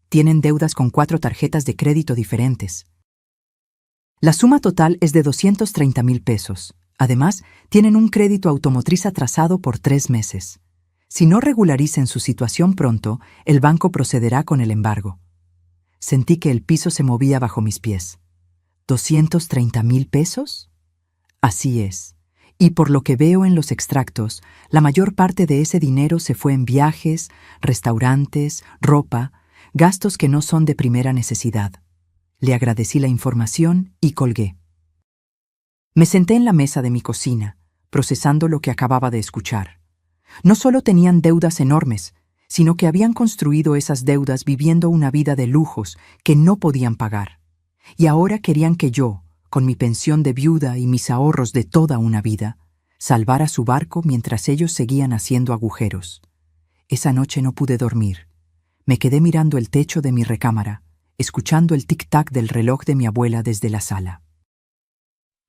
A: Tienen deudas con 4 tarjetas de crédito diferentes. La suma total es de 230,000 pesos. Además, tienen un crédito automotriz atrasado por 3 meses. Si no regularicen su situación pronto, el banco procederá con el embargo. Sentí que el piso se movía bajo mis pies. ¿230,000 pesos? Así es. Y por lo que veo en los extractos, la mayor parte de ese dinero se fue en viajes, restaurantes, ropa, gastos que no son de primera necesidad. Le agradecí la información y colgué. Me senté en la mesa de mi cocina, procesando lo que acababa de escuchar. No solo tenían deudas enormes, sino que habían construido esas deudas viviendo una vida de lujos que no podían pagar. Y ahora querían que yo, con mi pensión de viuda y mis ahorros de toda una vida, salvara su barco mientras ellos seguían haciendo agujeros. Esa noche no pude dormir. Me quedé mirando el techo de mi recámara, escuchando el tic-tac del reloj de mi abuela desde la sala.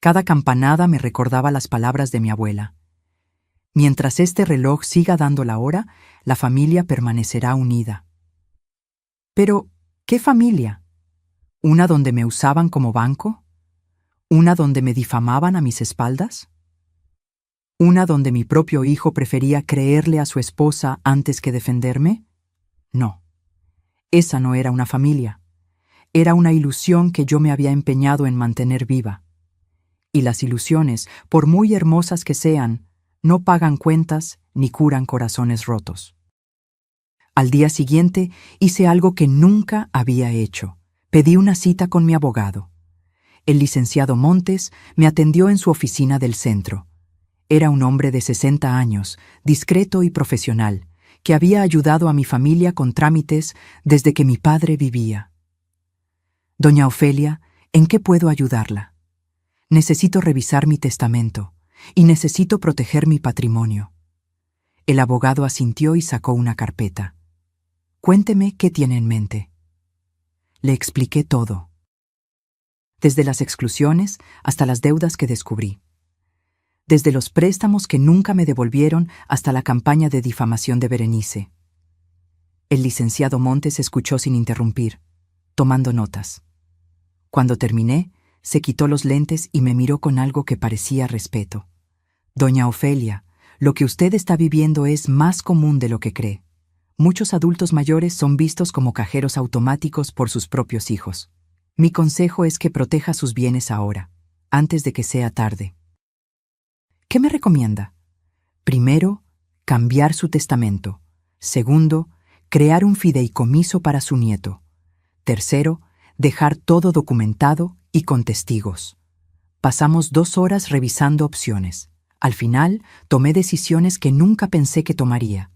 A: Cada campanada me recordaba las palabras de mi abuela. Mientras este reloj siga dando la hora, la familia permanecerá unida. Pero, ¿qué familia? ¿Una donde me usaban como banco? ¿Una donde me difamaban a mis espaldas? ¿Una donde mi propio hijo prefería creerle a su esposa antes que defenderme? No. Esa no era una familia. Era una ilusión que yo me había empeñado en mantener viva. Y las ilusiones, por muy hermosas que sean, no pagan cuentas ni curan corazones rotos. Al día siguiente hice algo que nunca había hecho. Pedí una cita con mi abogado. El licenciado Montes me atendió en su oficina del centro. Era un hombre de 60 años, discreto y profesional, que había ayudado a mi familia con trámites desde que mi padre vivía. Doña Ofelia, ¿en qué puedo ayudarla? Necesito revisar mi testamento y necesito proteger mi patrimonio. El abogado asintió y sacó una carpeta. Cuénteme qué tiene en mente. Le expliqué todo. Desde las exclusiones hasta las deudas que descubrí. Desde los préstamos que nunca me devolvieron hasta la campaña de difamación de Berenice. El licenciado Montes escuchó sin interrumpir, tomando notas. Cuando terminé, se quitó los lentes y me miró con algo que parecía respeto. Doña Ofelia, lo que usted está viviendo es más común de lo que cree. Muchos adultos mayores son vistos como cajeros automáticos por sus propios hijos. Mi consejo es que proteja sus bienes ahora, antes de que sea tarde. ¿Qué me recomienda? Primero, cambiar su testamento. Segundo, crear un fideicomiso para su nieto. Tercero, dejar todo documentado y con testigos. Pasamos 2 horas revisando opciones. Al final, tomé decisiones que nunca pensé que tomaría.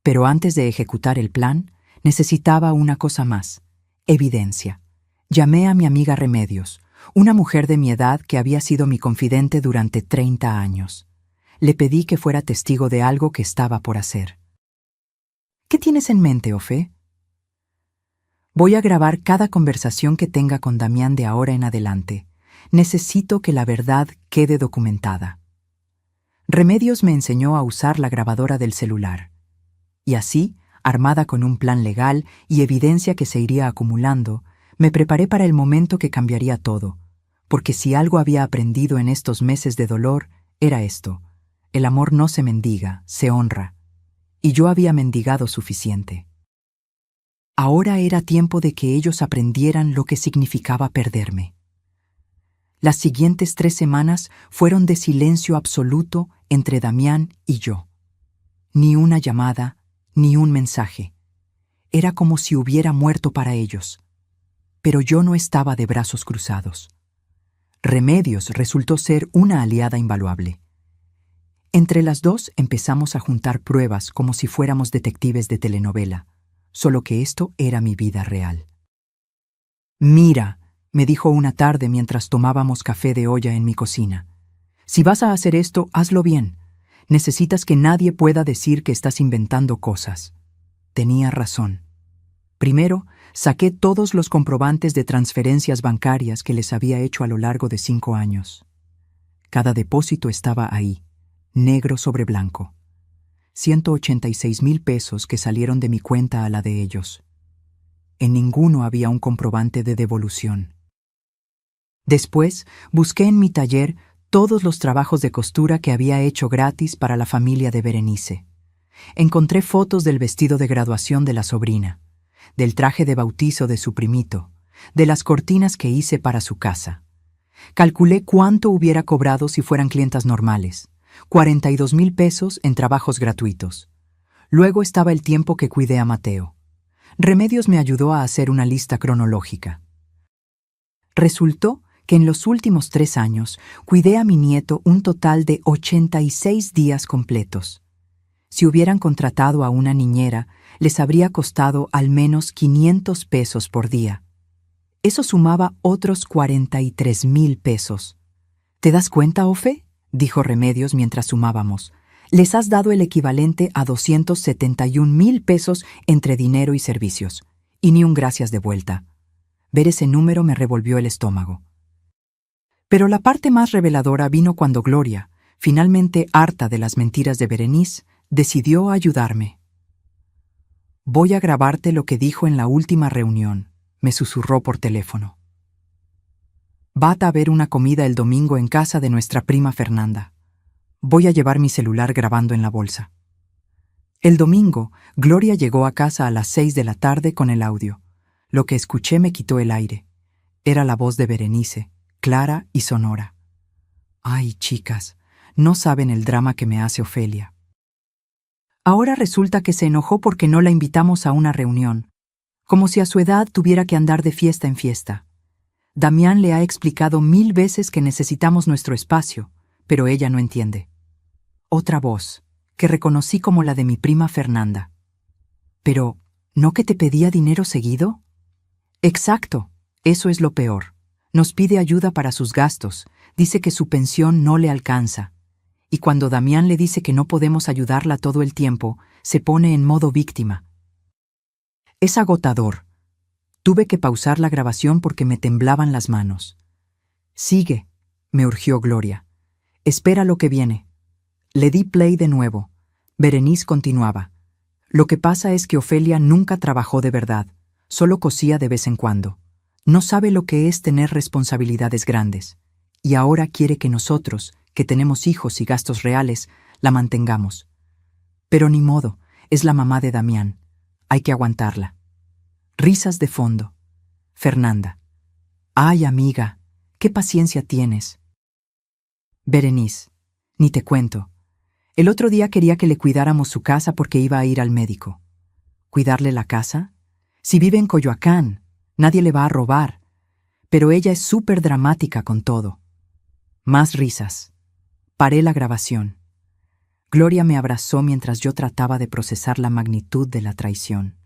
A: Pero antes de ejecutar el plan, necesitaba una cosa más: evidencia. Llamé a mi amiga Remedios, una mujer de mi edad que había sido mi confidente durante 30 años. Le pedí que fuera testigo de algo que estaba por hacer. ¿Qué tienes en mente, Ofe? Voy a grabar cada conversación que tenga con Damián de ahora en adelante. Necesito que la verdad quede documentada. Remedios me enseñó a usar la grabadora del celular. Y así, armada con un plan legal y evidencia que se iría acumulando, me preparé para el momento que cambiaría todo, porque si algo había aprendido en estos meses de dolor, era esto: el amor no se mendiga, se honra. Y yo había mendigado suficiente. Ahora era tiempo de que ellos aprendieran lo que significaba perderme. Las siguientes 3 semanas fueron de silencio absoluto entre Damián y yo. Ni una llamada, ni un mensaje. Era como si hubiera muerto para ellos. Pero yo no estaba de brazos cruzados. Remedios resultó ser una aliada invaluable. Entre las dos empezamos a juntar pruebas como si fuéramos detectives de telenovela, solo que esto era mi vida real. «Mira», me dijo una tarde mientras tomábamos café de olla en mi cocina, «si vas a hacer esto, hazlo bien. Necesitas que nadie pueda decir que estás inventando cosas. Tenía razón. Primero, saqué todos los comprobantes de transferencias bancarias que les había hecho a lo largo de 5 años. Cada depósito estaba ahí, negro sobre blanco. 186,000 pesos que salieron de mi cuenta a la de ellos. En ninguno había un comprobante de devolución. Después, busqué en mi taller todos los trabajos de costura que había hecho gratis para la familia de Berenice. Encontré fotos del vestido de graduación de la sobrina, del traje de bautizo de su primito, de las cortinas que hice para su casa. Calculé cuánto hubiera cobrado si fueran clientas normales. 42,000 pesos en trabajos gratuitos. Luego estaba el tiempo que cuidé a Mateo. Remedios me ayudó a hacer una lista cronológica. Resultó que en los últimos 3 años cuidé a mi nieto un total de 86 días completos. Si hubieran contratado a una niñera, les habría costado al menos 500 pesos por día. Eso sumaba otros 43,000 pesos. ¿Te das cuenta, Ofe?, dijo Remedios mientras sumábamos. Les has dado el equivalente a 271,000 pesos entre dinero y servicios, y ni un gracias de vuelta. Ver ese número me revolvió el estómago. Pero la parte más reveladora vino cuando Gloria, finalmente harta de las mentiras de Berenice, decidió ayudarme. «Voy a grabarte lo que dijo en la última reunión», me susurró por teléfono. «Vata a ver una comida el domingo en casa de nuestra prima Fernanda. Voy a llevar mi celular grabando en la bolsa». El domingo, Gloria llegó a casa a las 6 de la tarde con el audio. Lo que escuché me quitó el aire. Era la voz de Berenice, clara y sonora. «Ay, chicas, no saben el drama que me hace Ofelia. Ahora resulta que se enojó porque no la invitamos a una reunión, como si a su edad tuviera que andar de fiesta en fiesta. Damián le ha explicado 1000 veces que necesitamos nuestro espacio, pero ella no entiende». Otra voz, que reconocí como la de mi prima Fernanda. «¿Pero no que te pedía dinero seguido?» «Exacto, eso es lo peor. Nos pide ayuda para sus gastos, dice que su pensión no le alcanza. Y cuando Damián le dice que no podemos ayudarla todo el tiempo, se pone en modo víctima. Es agotador. Tuve que pausar la grabación porque me temblaban las manos. «Sigue», me urgió Gloria. «Espera lo que viene». Le di play de nuevo. Berenice continuaba. «Lo que pasa es que Ofelia nunca trabajó de verdad, solo cosía de vez en cuando. No sabe lo que es tener responsabilidades grandes. Y ahora quiere que nosotros, que tenemos hijos y gastos reales, la mantengamos. Pero ni modo, es la mamá de Damián. Hay que aguantarla». Risas de fondo. Fernanda. «Ay, amiga, ¿qué paciencia tienes?» Berenice. «Ni te cuento. El otro día quería que le cuidáramos su casa porque iba a ir al médico». ¿Cuidarle la casa? Si vive en Coyoacán, nadie le va a robar. Pero ella es súper dramática con todo. Más risas. Paré la grabación. Gloria me abrazó mientras yo trataba de procesar la magnitud de la traición.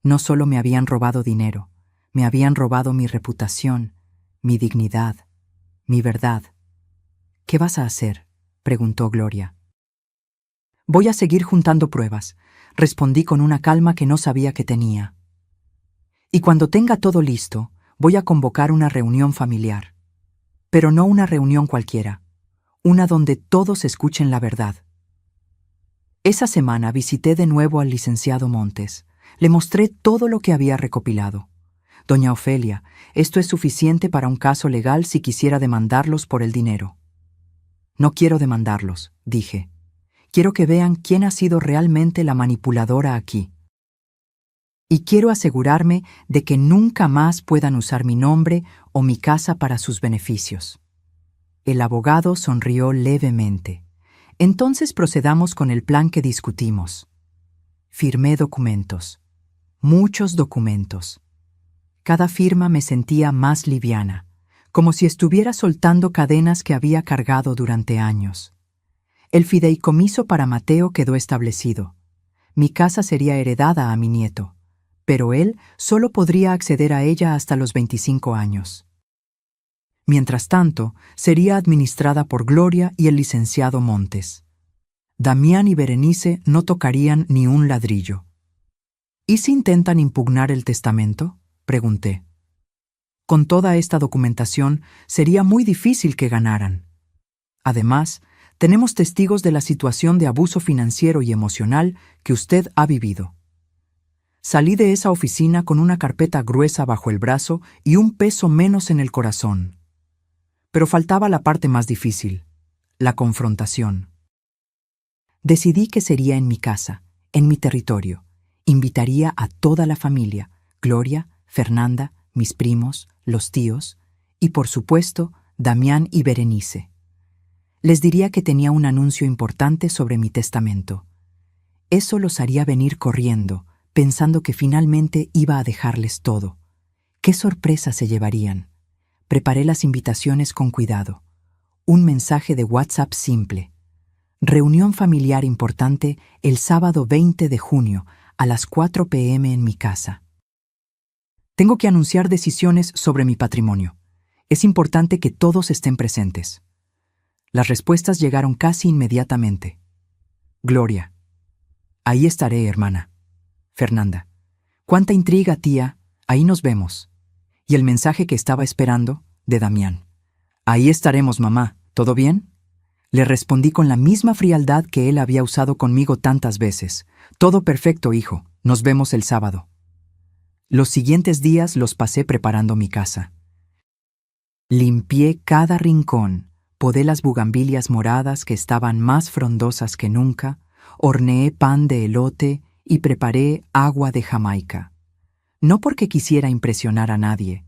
A: No solo me habían robado dinero, me habían robado mi reputación, mi dignidad, mi verdad. «¿Qué vas a hacer?», preguntó Gloria. «Voy a seguir juntando pruebas», respondí con una calma que no sabía que tenía. «Y cuando tenga todo listo, voy a convocar una reunión familiar. Pero no una reunión cualquiera, una donde todos escuchen la verdad». Esa semana visité de nuevo al licenciado Montes. Le mostré todo lo que había recopilado. «Doña Ofelia, esto es suficiente para un caso legal si quisiera demandarlos por el dinero». «No quiero demandarlos», dije. «Quiero que vean quién ha sido realmente la manipuladora aquí. Y quiero asegurarme de que nunca más puedan usar mi nombre o mi casa para sus beneficios». El abogado sonrió levemente. «Entonces procedamos con el plan que discutimos». Firmé documentos. Muchos documentos. Cada firma me sentía más liviana, como si estuviera soltando cadenas que había cargado durante años. El fideicomiso para Mateo quedó establecido. Mi casa sería heredada a mi nieto, pero él solo podría acceder a ella hasta los 25 años. Mientras tanto, sería administrada por Gloria y el licenciado Montes. Damián y Berenice no tocarían ni un ladrillo. ¿Y si intentan impugnar el testamento?, pregunté. Con toda esta documentación sería muy difícil que ganaran. Además, tenemos testigos de la situación de abuso financiero y emocional que usted ha vivido. Salí de esa oficina con una carpeta gruesa bajo el brazo y un peso menos en el corazón. Pero faltaba la parte más difícil, la confrontación. Decidí que sería en mi casa, en mi territorio. Invitaría a toda la familia, Gloria, Fernanda, mis primos, los tíos y, por supuesto, Damián y Berenice. Les diría que tenía un anuncio importante sobre mi testamento. Eso los haría venir corriendo, pensando que finalmente iba a dejarles todo. ¿Qué sorpresa se llevarían? Preparé las invitaciones con cuidado. Un mensaje de WhatsApp simple. Reunión familiar importante el sábado 20 de junio a las 4 p.m. en mi casa. Tengo que anunciar decisiones sobre mi patrimonio. Es importante que todos estén presentes. Las respuestas llegaron casi inmediatamente. Gloria. Ahí estaré, hermana. Fernanda. Cuánta intriga, tía. Ahí nos vemos. Y el mensaje que estaba esperando, de Damián. Ahí estaremos, mamá. ¿Todo bien? Le respondí con la misma frialdad que él había usado conmigo tantas veces. Todo perfecto, hijo. Nos vemos el sábado. Los siguientes días los pasé preparando mi casa. Limpié cada rincón, podé las bugambilias moradas que estaban más frondosas que nunca, horneé pan de elote y preparé agua de Jamaica. No porque quisiera impresionar a nadie,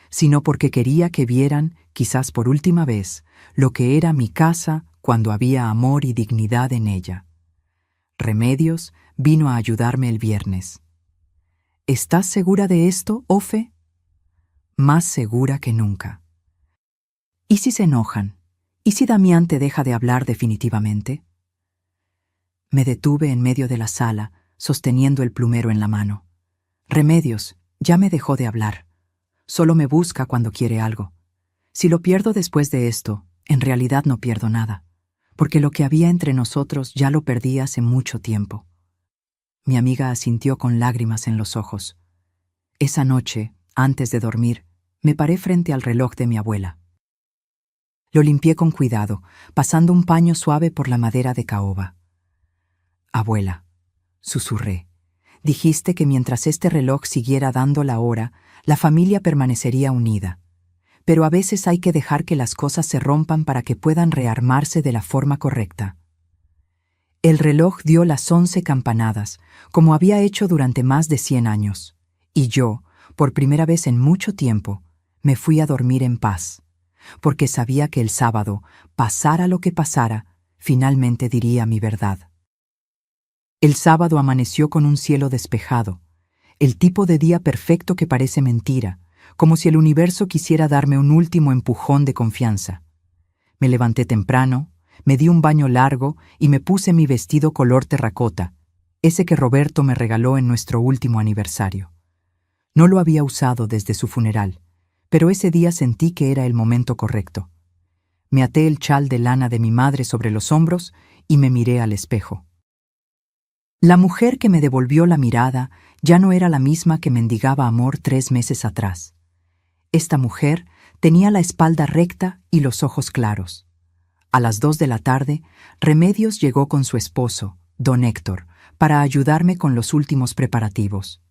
A: sino porque quería que vieran, quizás por última vez, lo que era mi casa cuando había amor y dignidad en ella. Remedios vino a ayudarme el viernes. ¿Estás segura de esto, Ofe? Más segura que nunca. ¿Y si se enojan? ¿Y si Damián te deja de hablar definitivamente? Me detuve en medio de la sala, sosteniendo el plumero en la mano. Remedios, ya me dejó de hablar. Solo me busca cuando quiere algo. Si lo pierdo después de esto, en realidad no pierdo nada, porque lo que había entre nosotros ya lo perdí hace mucho tiempo. Mi amiga asintió con lágrimas en los ojos. Esa noche, antes de dormir, me paré frente al reloj de mi abuela. Lo limpié con cuidado, pasando un paño suave por la madera de caoba. Abuela, susurré, dijiste que mientras este reloj siguiera dando la hora, la familia permanecería unida. Pero a veces hay que dejar que las cosas se rompan para que puedan rearmarse de la forma correcta. El reloj dio las 11 campanadas, como había hecho durante más de 100 años, y yo, por primera vez en mucho tiempo, me fui a dormir en paz, porque sabía que el sábado, pasara lo que pasara, finalmente diría mi verdad. El sábado amaneció con un cielo despejado, el tipo de día perfecto que parece mentira, como si el universo quisiera darme un último empujón de confianza. Me levanté temprano, me di un baño largo y me puse mi vestido color terracota, ese que Roberto me regaló en nuestro último aniversario. No lo había usado desde su funeral, pero ese día sentí que era el momento correcto. Me até el chal de lana de mi madre sobre los hombros y me miré al espejo. La mujer que me devolvió la mirada ya no era la misma que mendigaba amor 3 meses atrás. Esta mujer tenía la espalda recta y los ojos claros. A las 2 de la tarde, Remedios llegó con su esposo, don Héctor, para ayudarme con los últimos preparativos.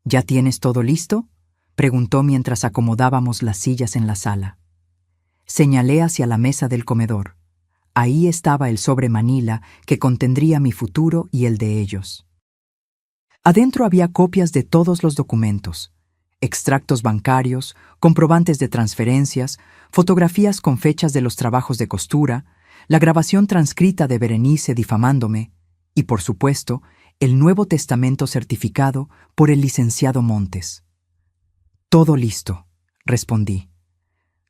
A: ¿Ya tienes todo listo?, preguntó mientras acomodábamos las sillas en la sala. Señalé hacia la mesa del comedor. Ahí estaba el sobre manila que contendría mi futuro y el de ellos. Adentro había copias de todos los documentos, extractos bancarios, comprobantes de transferencias, fotografías con fechas de los trabajos de costura, la grabación transcrita de Berenice difamándome y, por supuesto, el Nuevo Testamento certificado por el licenciado Montes. Todo listo, respondí.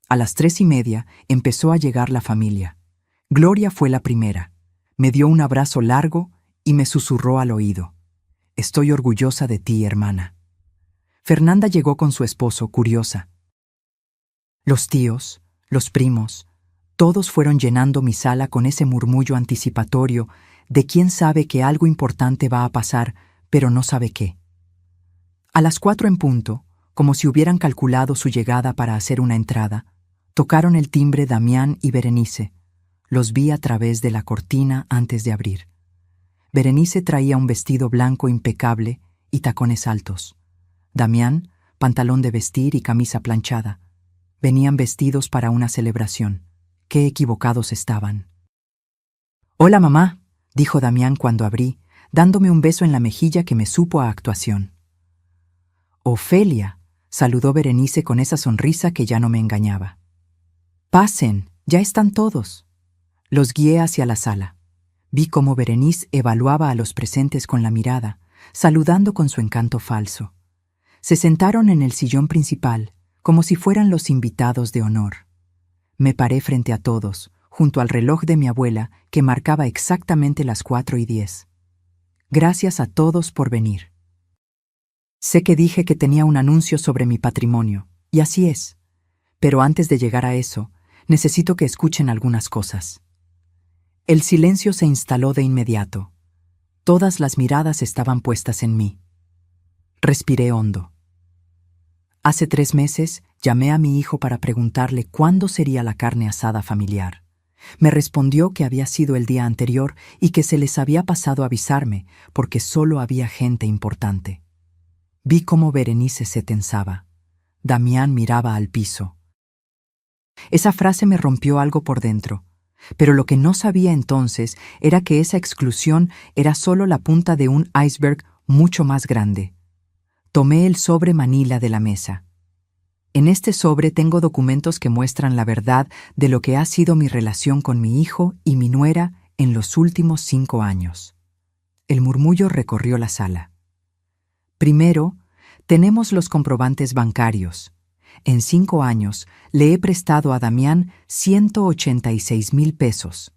A: A las 3:30 empezó a llegar la familia. Gloria fue la primera. Me dio un abrazo largo y me susurró al oído. Estoy orgullosa de ti, hermana. Fernanda llegó con su esposo, curiosa. Los tíos, los primos, todos fueron llenando mi sala con ese murmullo anticipatorio de quién sabe que algo importante va a pasar, pero no sabe qué. A las 4 en punto, como si hubieran calculado su llegada para hacer una entrada, tocaron el timbre Damián y Berenice. Los vi a través de la cortina antes de abrir. Berenice traía un vestido blanco impecable y tacones altos. Damián, pantalón de vestir y camisa planchada. Venían vestidos para una celebración. Qué equivocados estaban. «Hola, mamá», dijo Damián cuando abrí, dándome un beso en la mejilla que me supo a actuación. «Ofelia», saludó Berenice con esa sonrisa que ya no me engañaba. «Pasen, ya están todos». Los guié hacia la sala. Vi cómo Berenice evaluaba a los presentes con la mirada, saludando con su encanto falso. Se sentaron en el sillón principal, como si fueran los invitados de honor. Me paré frente a todos, junto al reloj de mi abuela, que marcaba exactamente las 4:10. Gracias a todos por venir. Sé que dije que tenía un anuncio sobre mi patrimonio, y así es. Pero antes de llegar a eso, necesito que escuchen algunas cosas. El silencio se instaló de inmediato. Todas las miradas estaban puestas en mí. Respiré hondo. Hace 3 meses llamé a mi hijo para preguntarle cuándo sería la carne asada familiar. Me respondió que había sido el día anterior y que se les había pasado avisarme porque solo había gente importante. Vi cómo Berenice se tensaba. Damián miraba al piso. Esa frase me rompió algo por dentro, pero lo que no sabía entonces era que esa exclusión era solo la punta de un iceberg mucho más grande. Tomé el sobre manila de la mesa. En este sobre tengo documentos que muestran la verdad de lo que ha sido mi relación con mi hijo y mi nuera en los últimos 5 años. El murmullo recorrió la sala. Primero, tenemos los comprobantes bancarios. En 5 años le he prestado a Damián 186,000 pesos.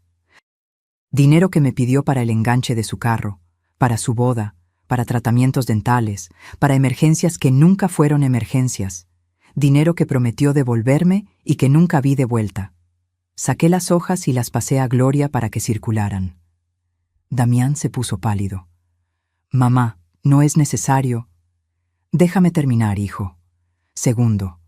A: Dinero que me pidió para el enganche de su carro, para su boda, para tratamientos dentales, para emergencias que nunca fueron emergencias. Dinero que prometió devolverme y que nunca vi de vuelta. Saqué las hojas y las pasé a Gloria para que circularan. Damián se puso pálido. «Mamá, no es necesario». «Déjame terminar, hijo. Segundo,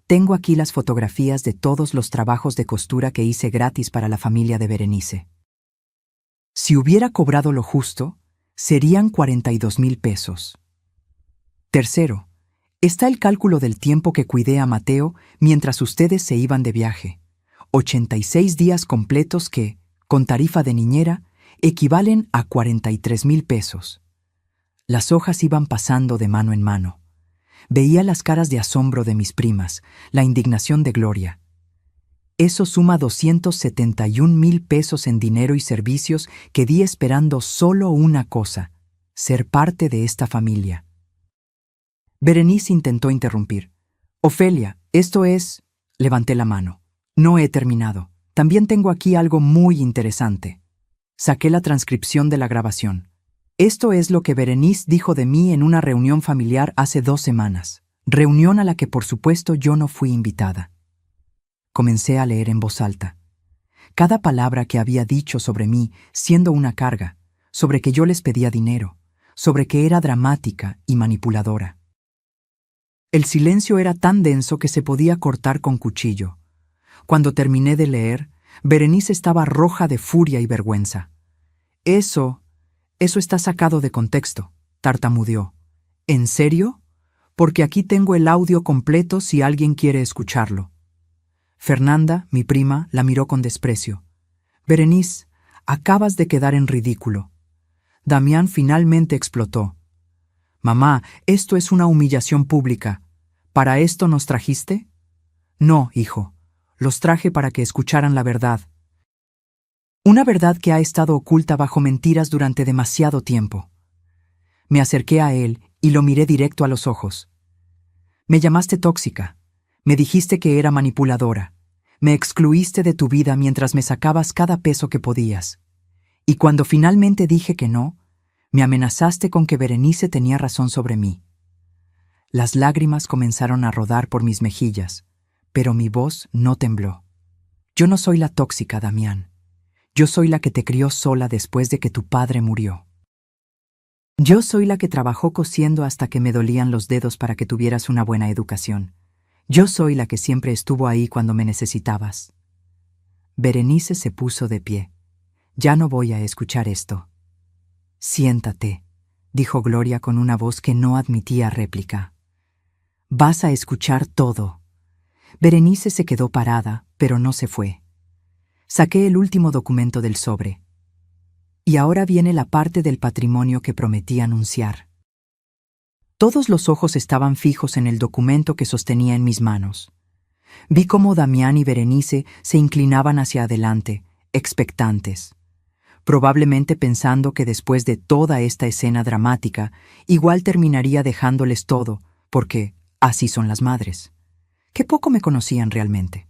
A: tengo aquí las fotografías de todos los trabajos de costura que hice gratis para la familia de Berenice. Si hubiera cobrado lo justo, serían 42,000 pesos. Tercero, está el cálculo del tiempo que cuidé a Mateo mientras ustedes se iban de viaje. 86 días completos que, con tarifa de niñera, equivalen a 43,000 pesos. Las hojas iban pasando de mano en mano. Veía las caras de asombro de mis primas, la indignación de Gloria. Eso suma 271,000 pesos en dinero y servicios que di esperando solo una cosa: ser parte de esta familia. Berenice intentó interrumpir. «Ofelia, esto es...» Levanté la mano. «No he terminado. También tengo aquí algo muy interesante». Saqué la transcripción de la grabación. Esto es lo que Berenice dijo de mí en una reunión familiar hace 2 semanas. Reunión a la que por supuesto yo no fui invitada. Comencé a leer en voz alta. Cada palabra que había dicho sobre mí siendo una carga, sobre que yo les pedía dinero, sobre que era dramática y manipuladora. El silencio era tan denso que se podía cortar con cuchillo. Cuando terminé de leer, Berenice estaba roja de furia y vergüenza. Eso está sacado de contexto», tartamudeó. «¿En serio? Porque aquí tengo el audio completo si alguien quiere escucharlo». Fernanda, mi prima, la miró con desprecio. «Berenice, acabas de quedar en ridículo». Damián finalmente explotó. «Mamá, esto es una humillación pública. ¿Para esto nos trajiste?» «No, hijo. Los traje para que escucharan la verdad. Una verdad que ha estado oculta bajo mentiras durante demasiado tiempo». Me acerqué a él y lo miré directo a los ojos. «Me llamaste tóxica. Me dijiste que era manipuladora. Me excluiste de tu vida mientras me sacabas cada peso que podías. Y cuando finalmente dije que no, me amenazaste con que Berenice tenía razón sobre mí». Las lágrimas comenzaron a rodar por mis mejillas, pero mi voz no tembló. «Yo no soy la tóxica, Damián. Yo soy la que te crió sola después de que tu padre murió. Yo soy la que trabajó cosiendo hasta que me dolían los dedos para que tuvieras una buena educación. Yo soy la que siempre estuvo ahí cuando me necesitabas. Berenice se puso de pie. Ya no voy a escuchar esto. Siéntate, dijo Gloria con una voz que no admitía réplica. Vas a escuchar todo. Berenice se quedó parada, pero no se fue. Saqué el último documento del sobre. Y ahora viene la parte del patrimonio que prometí anunciar. Todos los ojos estaban fijos en el documento que sostenía en mis manos. Vi cómo Damián y Berenice se inclinaban hacia adelante, expectantes, probablemente pensando que después de toda esta escena dramática, igual terminaría dejándoles todo, porque así son las madres. Qué poco me conocían realmente.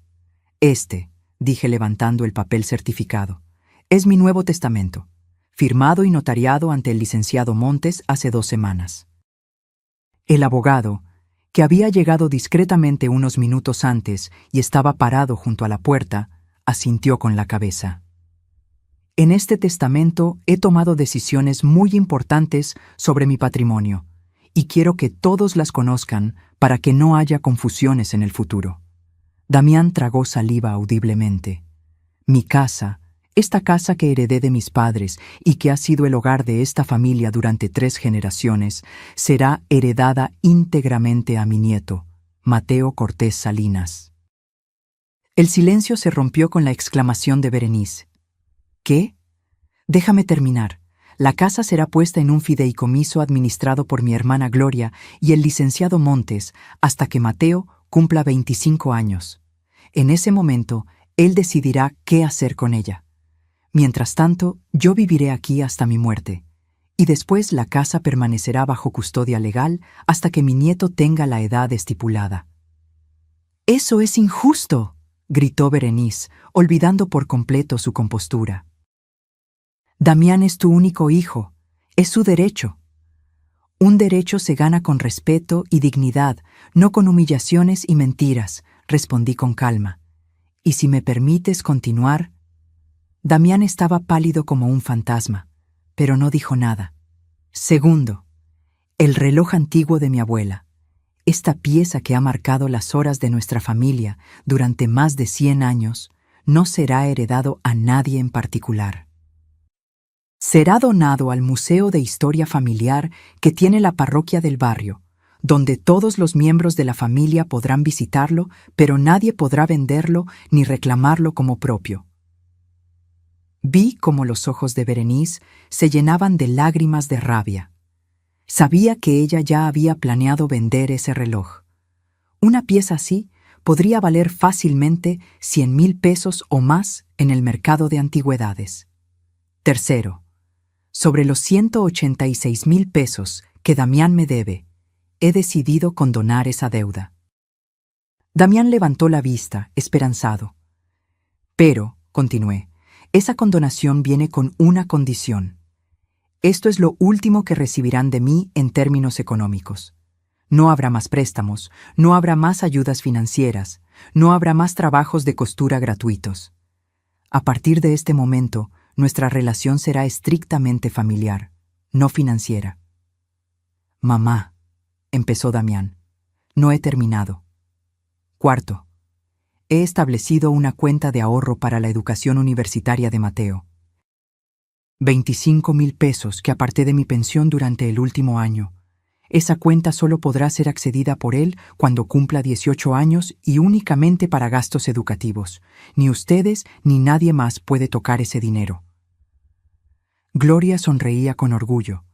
A: Dije levantando el papel certificado, es mi Nuevo Testamento, firmado y notariado ante el licenciado Montes hace 2 semanas. El abogado, que había llegado discretamente unos minutos antes y estaba parado junto a la puerta, asintió con la cabeza. En este testamento he tomado decisiones muy importantes sobre mi patrimonio, y quiero que todos las conozcan para que no haya confusiones en el futuro. Damián tragó saliva audiblemente. Mi casa, esta casa que heredé de mis padres y que ha sido el hogar de esta familia durante 3 generaciones, será heredada íntegramente a mi nieto, Mateo Cortés Salinas. El silencio se rompió con la exclamación de Berenice. ¿Qué? Déjame terminar. La casa será puesta en un fideicomiso administrado por mi hermana Gloria y el licenciado Montes hasta que Mateo cumpla 25 años. En ese momento, él decidirá qué hacer con ella. Mientras tanto, yo viviré aquí hasta mi muerte, y después la casa permanecerá bajo custodia legal hasta que mi nieto tenga la edad estipulada. «¡Eso es injusto!», gritó Berenice, olvidando por completo su compostura. «Damián es tu único hijo, es su derecho. Un derecho se gana con respeto y dignidad, no con humillaciones y mentiras», respondí con calma. «Y si me permites continuar...» Damián estaba pálido como un fantasma, pero no dijo nada. Segundo, el reloj antiguo de mi abuela, esta pieza que ha marcado las horas de nuestra familia durante más de 100 años, no será heredado a nadie en particular. Será donado al Museo de Historia Familiar que tiene la parroquia del barrio, donde todos los miembros de la familia podrán visitarlo, pero nadie podrá venderlo ni reclamarlo como propio. Vi cómo los ojos de Berenice se llenaban de lágrimas de rabia. Sabía que ella ya había planeado vender ese reloj. Una pieza así podría valer fácilmente 100,000 pesos o más en el mercado de antigüedades. Tercero, sobre los 186,000 pesos que Damián me debe, he decidido condonar esa deuda. Damián levantó la vista, esperanzado. Pero, continué, esa condonación viene con una condición. Esto es lo último que recibirán de mí en términos económicos. No habrá más préstamos, no habrá más ayudas financieras, no habrá más trabajos de costura gratuitos. A partir de este momento, nuestra relación será estrictamente familiar, no financiera. «Mamá», empezó Damián, «no he terminado. Cuarto, he establecido una cuenta de ahorro para la educación universitaria de Mateo. 25,000 pesos que aparté de mi pensión durante el último año. Esa cuenta solo podrá ser accedida por él cuando cumpla 18 años y únicamente para gastos educativos. Ni ustedes ni nadie más puede tocar ese dinero». Gloria sonreía con orgullo.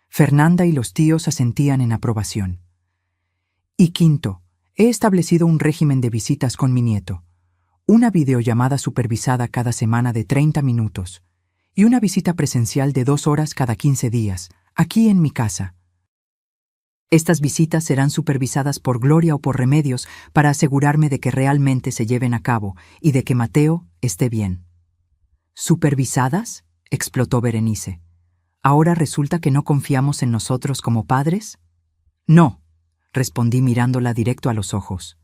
A: Fernanda y los tíos asentían en aprobación. Y quinto, he establecido un régimen de visitas con mi nieto. Una videollamada supervisada cada semana de 30 minutos y una visita presencial de 2 horas cada 15 días, aquí en mi casa. Estas visitas serán supervisadas por Gloria o por Remedios para asegurarme de que realmente se lleven a cabo y de que Mateo esté bien. ¿Supervisadas?, explotó Berenice. ¿Ahora resulta que no confiamos en nosotros como padres? No, respondí mirándola directo a los ojos.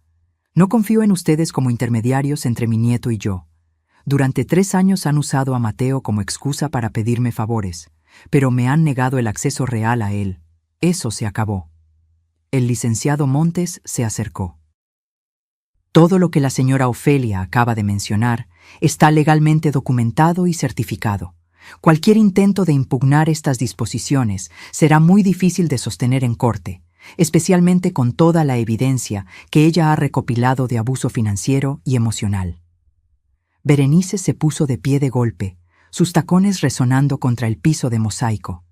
A: No confío en ustedes como intermediarios entre mi nieto y yo. Durante 3 años han usado a Mateo como excusa para pedirme favores, pero me han negado el acceso real a él. Eso se acabó. El licenciado Montes se acercó. Todo lo que la señora Ofelia acaba de mencionar está legalmente documentado y certificado. Cualquier intento de impugnar estas disposiciones será muy difícil de sostener en corte, especialmente con toda la evidencia que ella ha recopilado de abuso financiero y emocional. Berenice se puso de pie de golpe, sus tacones resonando contra el piso de mosaico.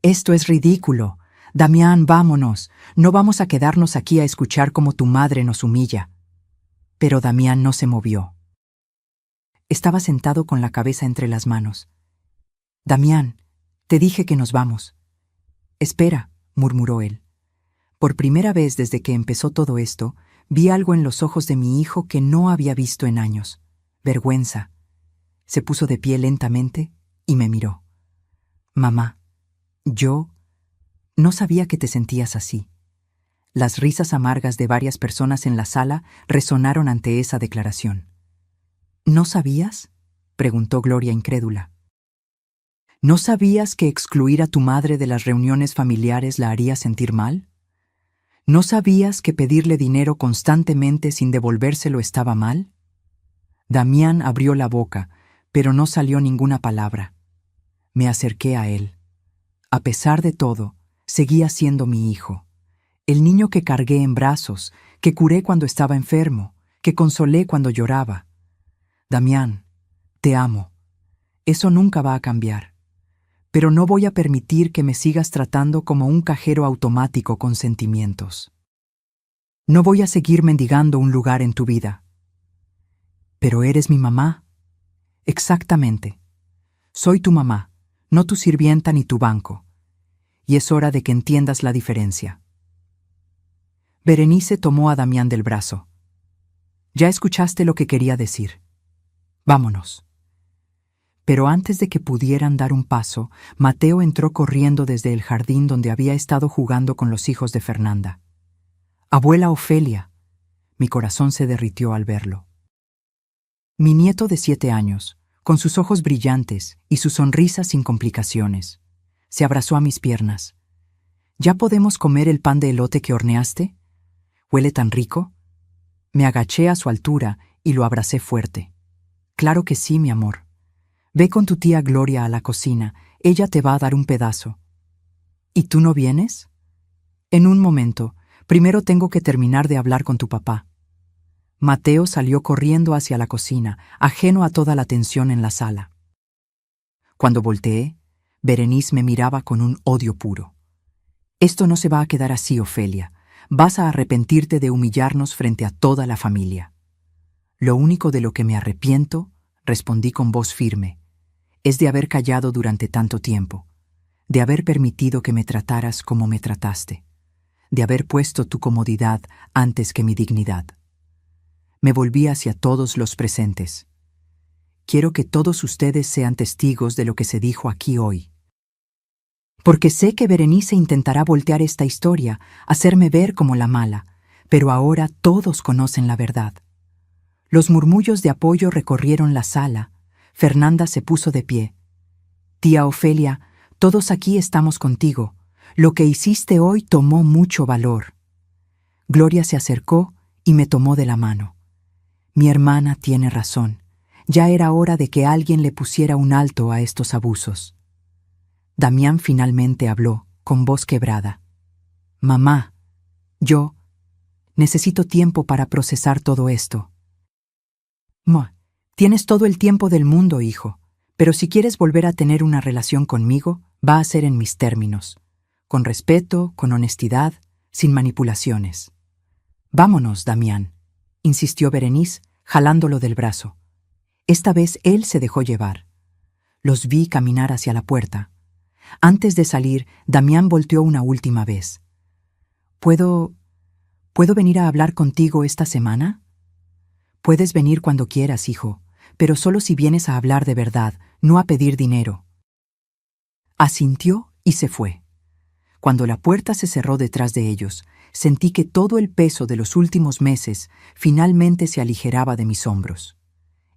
A: «Esto es ridículo. Damián, vámonos. No vamos a quedarnos aquí a escuchar cómo tu madre nos humilla». Pero Damián no se movió. Estaba sentado con la cabeza entre las manos. «Damián, te dije que nos vamos». «Espera», murmuró él. Por primera vez desde que empezó todo esto, vi algo en los ojos de mi hijo que no había visto en años. Vergüenza. Se puso de pie lentamente y me miró. «Mamá, yo no sabía que te sentías así». Las risas amargas de varias personas en la sala resonaron ante esa declaración. «¿No sabías?», preguntó Gloria incrédula. «¿No sabías que excluir a tu madre de las reuniones familiares la haría sentir mal? ¿No sabías que pedirle dinero constantemente sin devolvérselo estaba mal?». Damián abrió la boca, pero no salió ninguna palabra. Me acerqué a él. A pesar de todo, seguía siendo mi hijo. El niño que cargué en brazos, que curé cuando estaba enfermo, que consolé cuando lloraba. «Damián, te amo. Eso nunca va a cambiar. Pero no voy a permitir que me sigas tratando como un cajero automático con sentimientos. No voy a seguir mendigando un lugar en tu vida». «Pero eres mi mamá». «Exactamente. Soy tu mamá, no tu sirvienta ni tu banco. Y es hora de que entiendas la diferencia». Berenice tomó a Damián del brazo. «Ya escuchaste lo que quería decir. Vámonos». Pero antes de que pudieran dar un paso, Mateo entró corriendo desde el jardín donde había estado jugando con los hijos de Fernanda. «Abuela Ofelia». Mi corazón se derritió al verlo. Mi nieto de 7 años, con sus ojos brillantes y su sonrisa sin complicaciones, se abrazó a mis piernas. «¿Ya podemos comer el pan de elote que horneaste? ¿Huele tan rico?». Me agaché a su altura y lo abracé fuerte. «Claro que sí, mi amor. Ve con tu tía Gloria a la cocina, ella te va a dar un pedazo». «¿Y tú no vienes?». «En un momento, primero tengo que terminar de hablar con tu papá». Mateo salió corriendo hacia la cocina, ajeno a toda la tensión en la sala. Cuando volteé, Berenice me miraba con un odio puro. «Esto no se va a quedar así, Ofelia. Vas a arrepentirte de humillarnos frente a toda la familia». «Lo único de lo que me arrepiento», respondí con voz firme, «es de haber callado durante tanto tiempo, de haber permitido que me trataras como me trataste, de haber puesto tu comodidad antes que mi dignidad». Me volví hacia todos los presentes. «Quiero que todos ustedes sean testigos de lo que se dijo aquí hoy. Porque sé que Berenice intentará voltear esta historia, hacerme ver como la mala, pero ahora todos conocen la verdad». Los murmullos de apoyo recorrieron la sala. Fernanda se puso de pie. «Tía Ofelia, todos aquí estamos contigo. Lo que hiciste hoy tomó mucho valor». Gloria se acercó y me tomó de la mano. «Mi hermana tiene razón. Ya era hora de que alguien le pusiera un alto a estos abusos». Damián finalmente habló, con voz quebrada. «Mamá, yo necesito tiempo para procesar todo esto». «Tienes todo el tiempo del mundo, hijo, pero si quieres volver a tener una relación conmigo, va a ser en mis términos, con respeto, con honestidad, sin manipulaciones». «Vámonos, Damián», insistió Berenice, jalándolo del brazo. Esta vez él se dejó llevar. Los vi caminar hacia la puerta. Antes de salir, Damián volteó una última vez. ¿Puedo venir a hablar contigo esta semana?» «Puedes venir cuando quieras, hijo, pero solo si vienes a hablar de verdad, no a pedir dinero». Asintió y se fue. Cuando la puerta se cerró detrás de ellos, sentí que todo el peso de los últimos meses finalmente se aligeraba de mis hombros.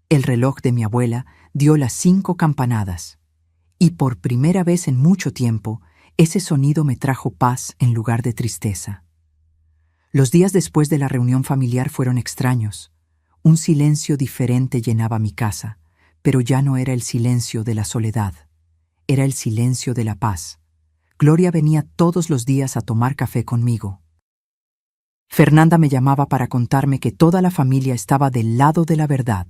A: El reloj de mi abuela dio las 5 campanadas, y por primera vez en mucho tiempo, ese sonido me trajo paz en lugar de tristeza. Los días después de la reunión familiar fueron extraños. Un silencio diferente llenaba mi casa, pero ya no era el silencio de la soledad, era el silencio de la paz. Gloria venía todos los días a tomar café conmigo. Fernanda me llamaba para contarme que toda la familia estaba del lado de la verdad.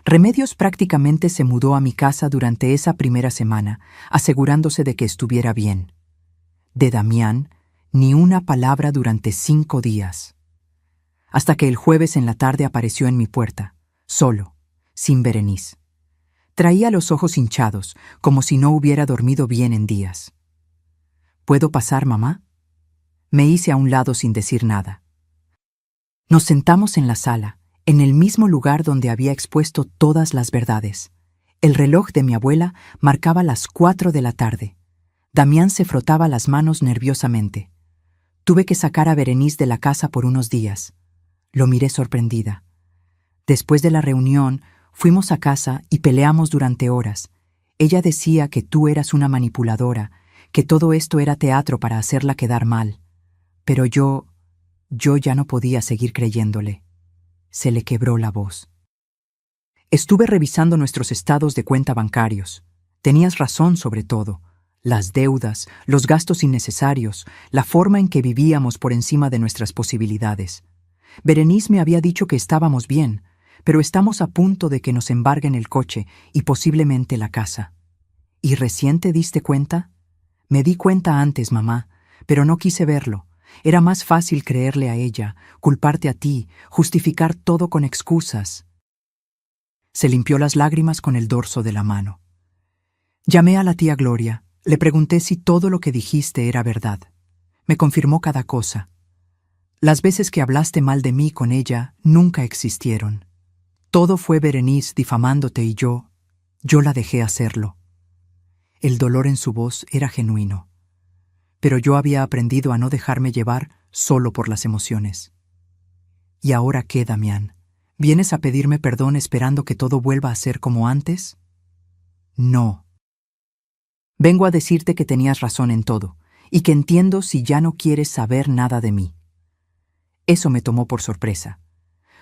A: Remedios prácticamente se mudó a mi casa durante esa primera semana, asegurándose de que estuviera bien. De Damián, ni una palabra durante 5 días. Hasta que el jueves en la tarde apareció en mi puerta, solo, sin Berenice. Traía los ojos hinchados, como si no hubiera dormido bien en días. ¿Puedo pasar, mamá? Me hice a un lado sin decir nada. Nos sentamos en la sala, en el mismo lugar donde había expuesto todas las verdades. El reloj de mi abuela marcaba las 4 de la tarde. Damián se frotaba las manos nerviosamente. Tuve que sacar a Berenice de la casa por unos días. Lo miré sorprendida. Después de la reunión, fuimos a casa y peleamos durante horas. Ella decía que tú eras una manipuladora, que todo esto era teatro para hacerla quedar mal. Pero yo ya no podía seguir creyéndole. Se le quebró la voz. Estuve revisando nuestros estados de cuenta bancarios. Tenías razón sobre todo. Las deudas, los gastos innecesarios, la forma en que vivíamos por encima de nuestras posibilidades. Berenice me había dicho que estábamos bien, pero estamos a punto de que nos embarguen el coche y posiblemente la casa. ¿Y recién te diste cuenta? Me di cuenta antes, mamá, pero no quise verlo. Era más fácil creerle a ella, culparte a ti, justificar todo con excusas. Se limpió las lágrimas con el dorso de la mano. Llamé a la tía Gloria, le pregunté si todo lo que dijiste era verdad. Me confirmó cada cosa. Las veces que hablaste mal de mí con ella nunca existieron. Todo fue Berenice difamándote y yo la dejé hacerlo. El dolor en su voz era genuino. Pero yo había aprendido a no dejarme llevar solo por las emociones. ¿Y ahora qué, Damián? ¿Vienes a pedirme perdón esperando que todo vuelva a ser como antes? No. Vengo a decirte que tenías razón en todo, y que entiendo si ya no quieres saber nada de mí. Eso me tomó por sorpresa.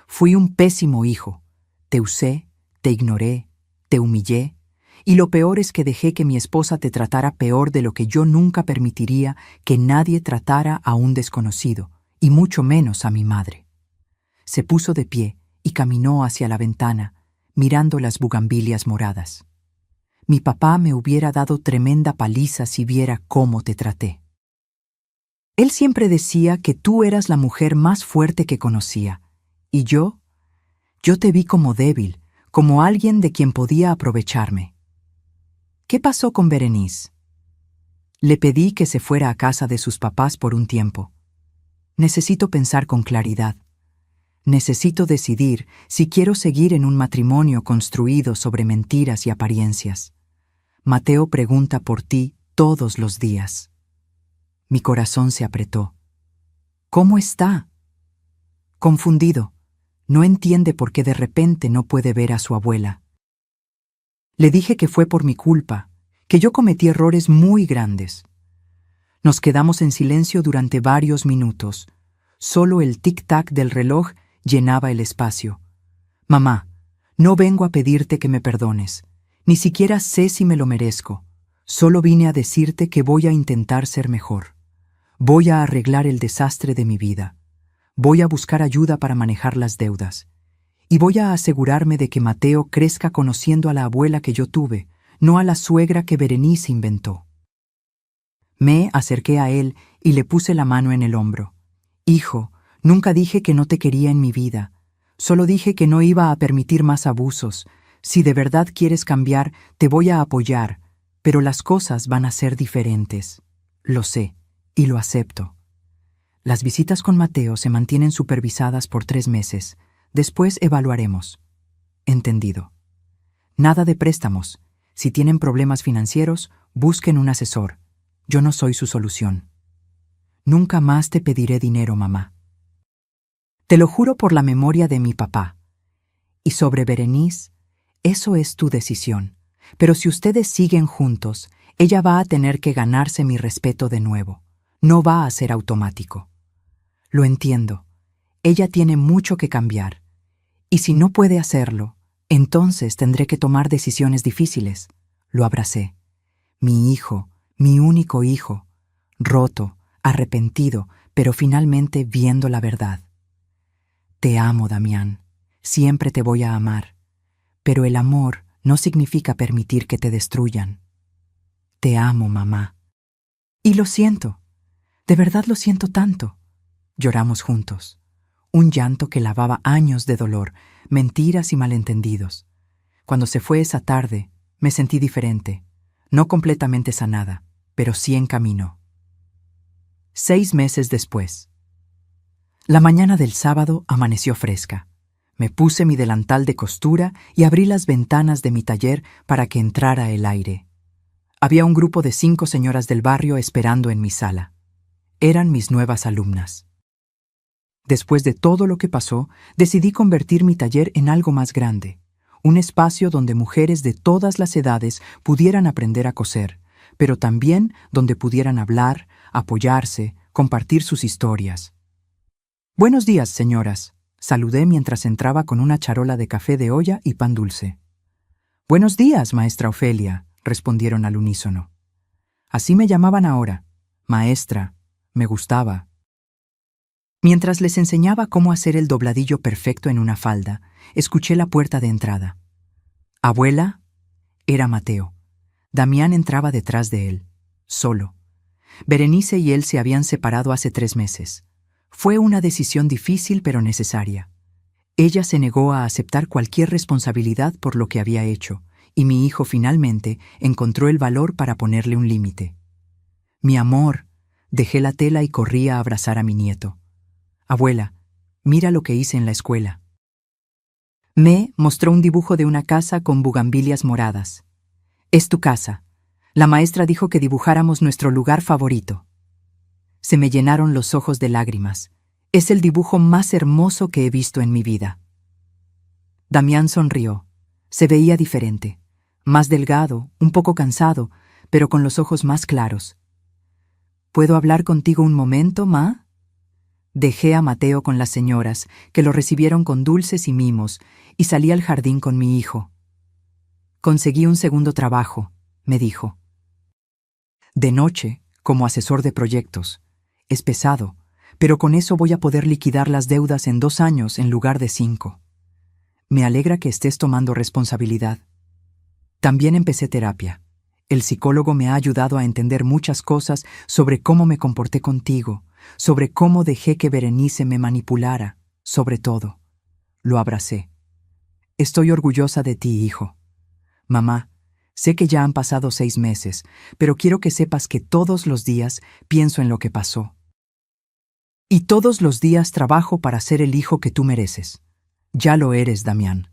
A: Fui un pésimo hijo. Te usé, te ignoré, te humillé, y lo peor es que dejé que mi esposa te tratara peor de lo que yo nunca permitiría que nadie tratara a un desconocido, y mucho menos a mi madre. Se puso de pie y caminó hacia la ventana, mirando las bugambilias moradas. Mi papá me hubiera dado tremenda paliza si viera cómo te traté. Él siempre decía que tú eras la mujer más fuerte que conocía, y yo te vi como débil, como alguien de quien podía aprovecharme. ¿Qué pasó con Berenice? Le pedí que se fuera a casa de sus papás por un tiempo. Necesito pensar con claridad. Necesito decidir si quiero seguir en un matrimonio construido sobre mentiras y apariencias. Mateo pregunta por ti todos los días. Mi corazón se apretó. ¿Cómo está? Confundido. No entiende por qué de repente no puede ver a su abuela. Le dije que fue por mi culpa, que yo cometí errores muy grandes. Nos quedamos en silencio durante varios minutos. Solo el tic-tac del reloj llenaba el espacio. Mamá, no vengo a pedirte que me perdones. Ni siquiera sé si me lo merezco. Solo vine a decirte que voy a intentar ser mejor. Voy a arreglar el desastre de mi vida. Voy a buscar ayuda para manejar las deudas. Y voy a asegurarme de que Mateo crezca conociendo a la abuela que yo tuve, no a la suegra que Berenice inventó. Me acerqué a él y le puse la mano en el hombro. Hijo, nunca dije que no te quería en mi vida. Solo dije que no iba a permitir más abusos. Si de verdad quieres cambiar, te voy a apoyar, pero las cosas van a ser diferentes. Lo sé, y lo acepto. Las visitas con Mateo se mantienen supervisadas por 3 meses. Después evaluaremos. Entendido. Nada de préstamos. Si tienen problemas financieros, busquen un asesor. Yo no soy su solución. Nunca más te pediré dinero, mamá. Te lo juro por la memoria de mi papá. Y sobre Berenice, eso es tu decisión. Pero si ustedes siguen juntos, ella va a tener que ganarse mi respeto de nuevo. No va a ser automático. Lo entiendo. Ella tiene mucho que cambiar. Y si no puede hacerlo, entonces tendré que tomar decisiones difíciles. Lo abracé. Mi hijo, mi único hijo, roto, arrepentido, pero finalmente viendo la verdad. Te amo, Damián. Siempre te voy a amar. Pero el amor no significa permitir que te destruyan. Te amo, mamá. Y lo siento. De verdad lo siento tanto. Lloramos juntos. Un llanto que lavaba años de dolor, mentiras y malentendidos. Cuando se fue esa tarde, me sentí diferente. No completamente sanada, pero sí en camino. 6 meses después. La mañana del sábado amaneció fresca. Me puse mi delantal de costura y abrí las ventanas de mi taller para que entrara el aire. Había un grupo de 5 señoras del barrio esperando en mi sala. Eran mis nuevas alumnas. Después de todo lo que pasó, decidí convertir mi taller en algo más grande, un espacio donde mujeres de todas las edades pudieran aprender a coser, pero también donde pudieran hablar, apoyarse, compartir sus historias. Buenos días, señoras. Saludé mientras entraba con una charola de café de olla y pan dulce. Buenos días, maestra Ofelia, respondieron al unísono. Así me llamaban ahora. Maestra. Me gustaba. Mientras les enseñaba cómo hacer el dobladillo perfecto en una falda, escuché la puerta de entrada. ¿Abuela? Era Mateo. Damián entraba detrás de él, solo. Berenice y él se habían separado hace 3 meses. Fue una decisión difícil pero necesaria. Ella se negó a aceptar cualquier responsabilidad por lo que había hecho, y mi hijo finalmente encontró el valor para ponerle un límite. Mi amor, dejé la tela y corrí a abrazar a mi nieto. Abuela, mira lo que hice en la escuela. Me mostró un dibujo de una casa con bugambilias moradas. Es tu casa. La maestra dijo que dibujáramos nuestro lugar favorito. Se me llenaron los ojos de lágrimas. Es el dibujo más hermoso que he visto en mi vida. Damián sonrió. Se veía diferente. Más delgado, un poco cansado, pero con los ojos más claros. ¿Puedo hablar contigo un momento, ma? Dejé a Mateo con las señoras, que lo recibieron con dulces y mimos, y salí al jardín con mi hijo. Conseguí un segundo trabajo, me dijo. De noche, como asesor de proyectos. Es pesado, pero con eso voy a poder liquidar las deudas en 2 años en lugar de 5. Me alegra que estés tomando responsabilidad. También empecé terapia. El psicólogo me ha ayudado a entender muchas cosas sobre cómo me comporté contigo, sobre cómo dejé que Berenice me manipulara, sobre todo. Lo abracé. Estoy orgullosa de ti, hijo. Mamá, sé que ya han pasado 6 meses, pero quiero que sepas que todos los días pienso en lo que pasó. Y todos los días trabajo para ser el hijo que tú mereces. Ya lo eres, Damián.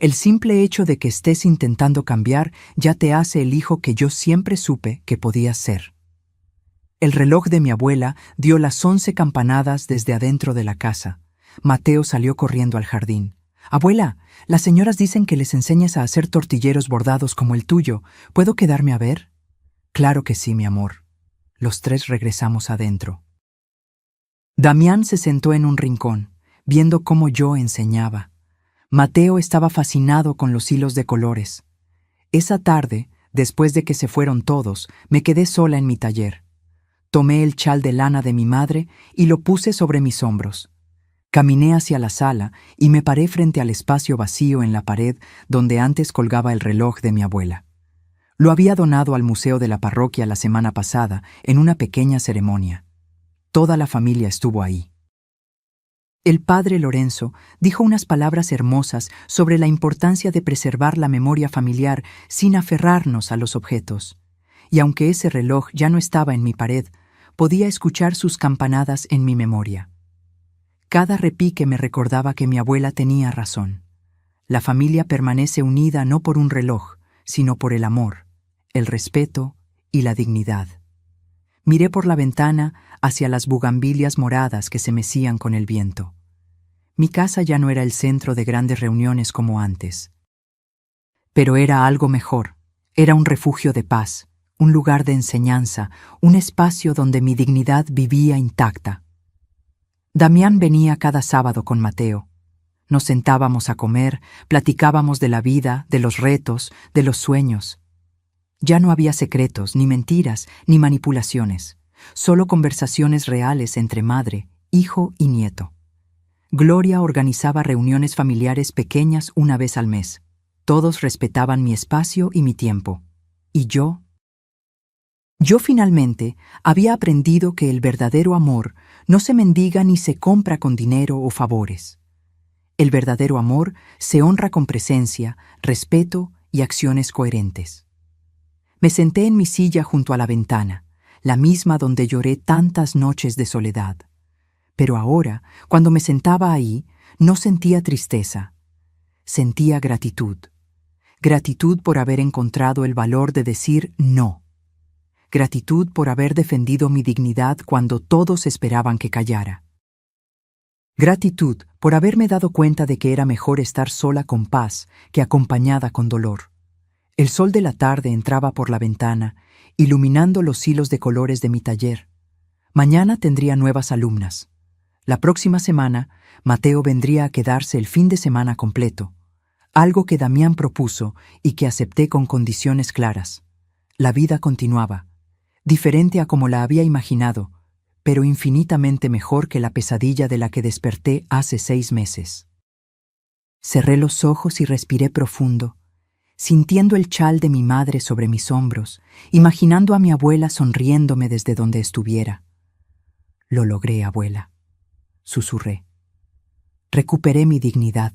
A: El simple hecho de que estés intentando cambiar ya te hace el hijo que yo siempre supe que podías ser. El reloj de mi abuela dio las 11 campanadas desde adentro de la casa. Mateo salió corriendo al jardín. «Abuela, las señoras dicen que les enseñes a hacer tortilleros bordados como el tuyo. ¿Puedo quedarme a ver?» «Claro que sí, mi amor». Los 3 regresamos adentro. Damián se sentó en un rincón, viendo cómo yo enseñaba. Mateo estaba fascinado con los hilos de colores. Esa tarde, después de que se fueron todos, me quedé sola en mi taller. Tomé el chal de lana de mi madre y lo puse sobre mis hombros. Caminé hacia la sala y me paré frente al espacio vacío en la pared donde antes colgaba el reloj de mi abuela. Lo había donado al museo de la parroquia la semana pasada en una pequeña ceremonia. Toda la familia estuvo ahí. El padre Lorenzo dijo unas palabras hermosas sobre la importancia de preservar la memoria familiar sin aferrarnos a los objetos. Y aunque ese reloj ya no estaba en mi pared, podía escuchar sus campanadas en mi memoria. Cada repique me recordaba que mi abuela tenía razón. La familia permanece unida no por un reloj, sino por el amor, el respeto y la dignidad. Miré por la ventana hacia las bugambilias moradas que se mecían con el viento. Mi casa ya no era el centro de grandes reuniones como antes. Pero era algo mejor. Era un refugio de paz, un lugar de enseñanza, un espacio donde mi dignidad vivía intacta. Damián venía cada sábado con Mateo. Nos sentábamos a comer, platicábamos de la vida, de los retos, de los sueños. Ya no había secretos, ni mentiras, ni manipulaciones, solo conversaciones reales entre madre, hijo y nieto. Gloria organizaba reuniones familiares pequeñas una vez al mes. Todos respetaban mi espacio y mi tiempo. ¿Y yo? Yo finalmente había aprendido que el verdadero amor no se mendiga ni se compra con dinero o favores. El verdadero amor se honra con presencia, respeto y acciones coherentes. Me senté en mi silla junto a la ventana, la misma donde lloré tantas noches de soledad. Pero ahora, cuando me sentaba ahí, no sentía tristeza. Sentía gratitud. Gratitud por haber encontrado el valor de decir no. Gratitud por haber defendido mi dignidad cuando todos esperaban que callara. Gratitud por haberme dado cuenta de que era mejor estar sola con paz que acompañada con dolor. El sol de la tarde entraba por la ventana, iluminando los hilos de colores de mi taller. Mañana tendría nuevas alumnas. La próxima semana, Mateo vendría a quedarse el fin de semana completo, algo que Damián propuso y que acepté con condiciones claras. La vida continuaba, diferente a como la había imaginado, pero infinitamente mejor que la pesadilla de la que desperté hace 6 meses. Cerré los ojos y respiré profundo, sintiendo el chal de mi madre sobre mis hombros, imaginando a mi abuela sonriéndome desde donde estuviera. Lo logré, abuela, susurré. Recuperé mi dignidad.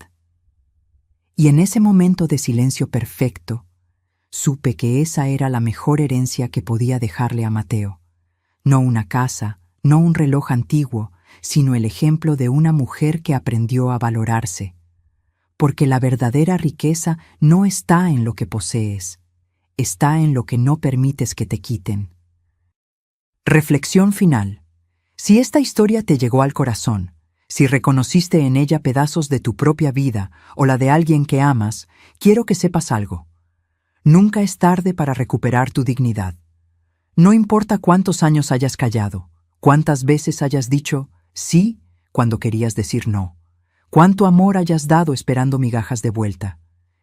A: Y en ese momento de silencio perfecto, supe que esa era la mejor herencia que podía dejarle a Mateo. No una casa, no un reloj antiguo, sino el ejemplo de una mujer que aprendió a valorarse. Porque la verdadera riqueza no está en lo que posees, está en lo que no permites que te quiten. Reflexión final. Si esta historia te llegó al corazón, si reconociste en ella pedazos de tu propia vida o la de alguien que amas, quiero que sepas algo. Nunca es tarde para recuperar tu dignidad. No importa cuántos años hayas callado, cuántas veces hayas dicho sí cuando querías decir no, cuánto amor hayas dado esperando migajas de vuelta.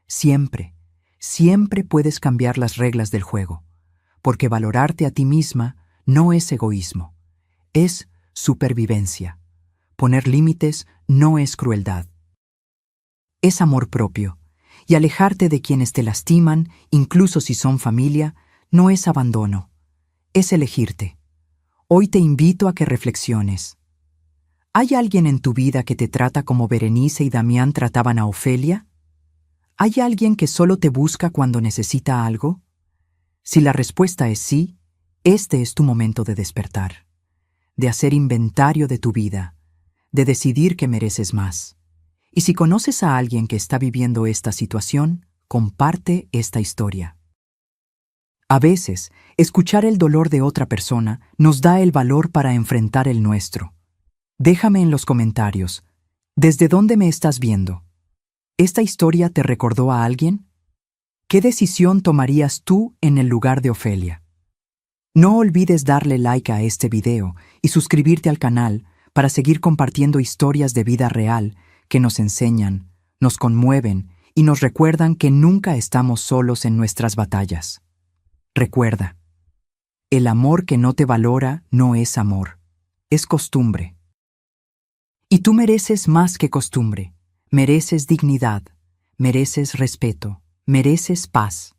A: Siempre, siempre puedes cambiar las reglas del juego, porque valorarte a ti misma no es egoísmo, es supervivencia. Poner límites no es crueldad. Es amor propio, y alejarte de quienes te lastiman, incluso si son familia, no es abandono, es elegirte. Hoy te invito a que reflexiones. ¿Hay alguien en tu vida que te trata como Berenice y Damián trataban a Ofelia? ¿Hay alguien que solo te busca cuando necesita algo? Si la respuesta es sí, este es tu momento de despertar, de hacer inventario de tu vida, de decidir que mereces más. Y si conoces a alguien que está viviendo esta situación, comparte esta historia. A veces, escuchar el dolor de otra persona nos da el valor para enfrentar el nuestro. Déjame en los comentarios, ¿desde dónde me estás viendo? ¿Esta historia te recordó a alguien? ¿Qué decisión tomarías tú en el lugar de Ofelia? No olvides darle like a este video y suscribirte al canal para seguir compartiendo historias de vida real que nos enseñan, nos conmueven y nos recuerdan que nunca estamos solos en nuestras batallas. Recuerda, el amor que no te valora no es amor, es costumbre. Y tú mereces más que costumbre, mereces dignidad, mereces respeto, mereces paz.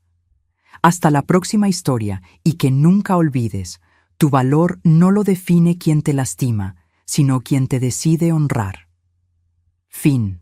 A: Hasta la próxima historia y que nunca olvides, tu valor no lo define quien te lastima, sino quien te decide honrar. Fin.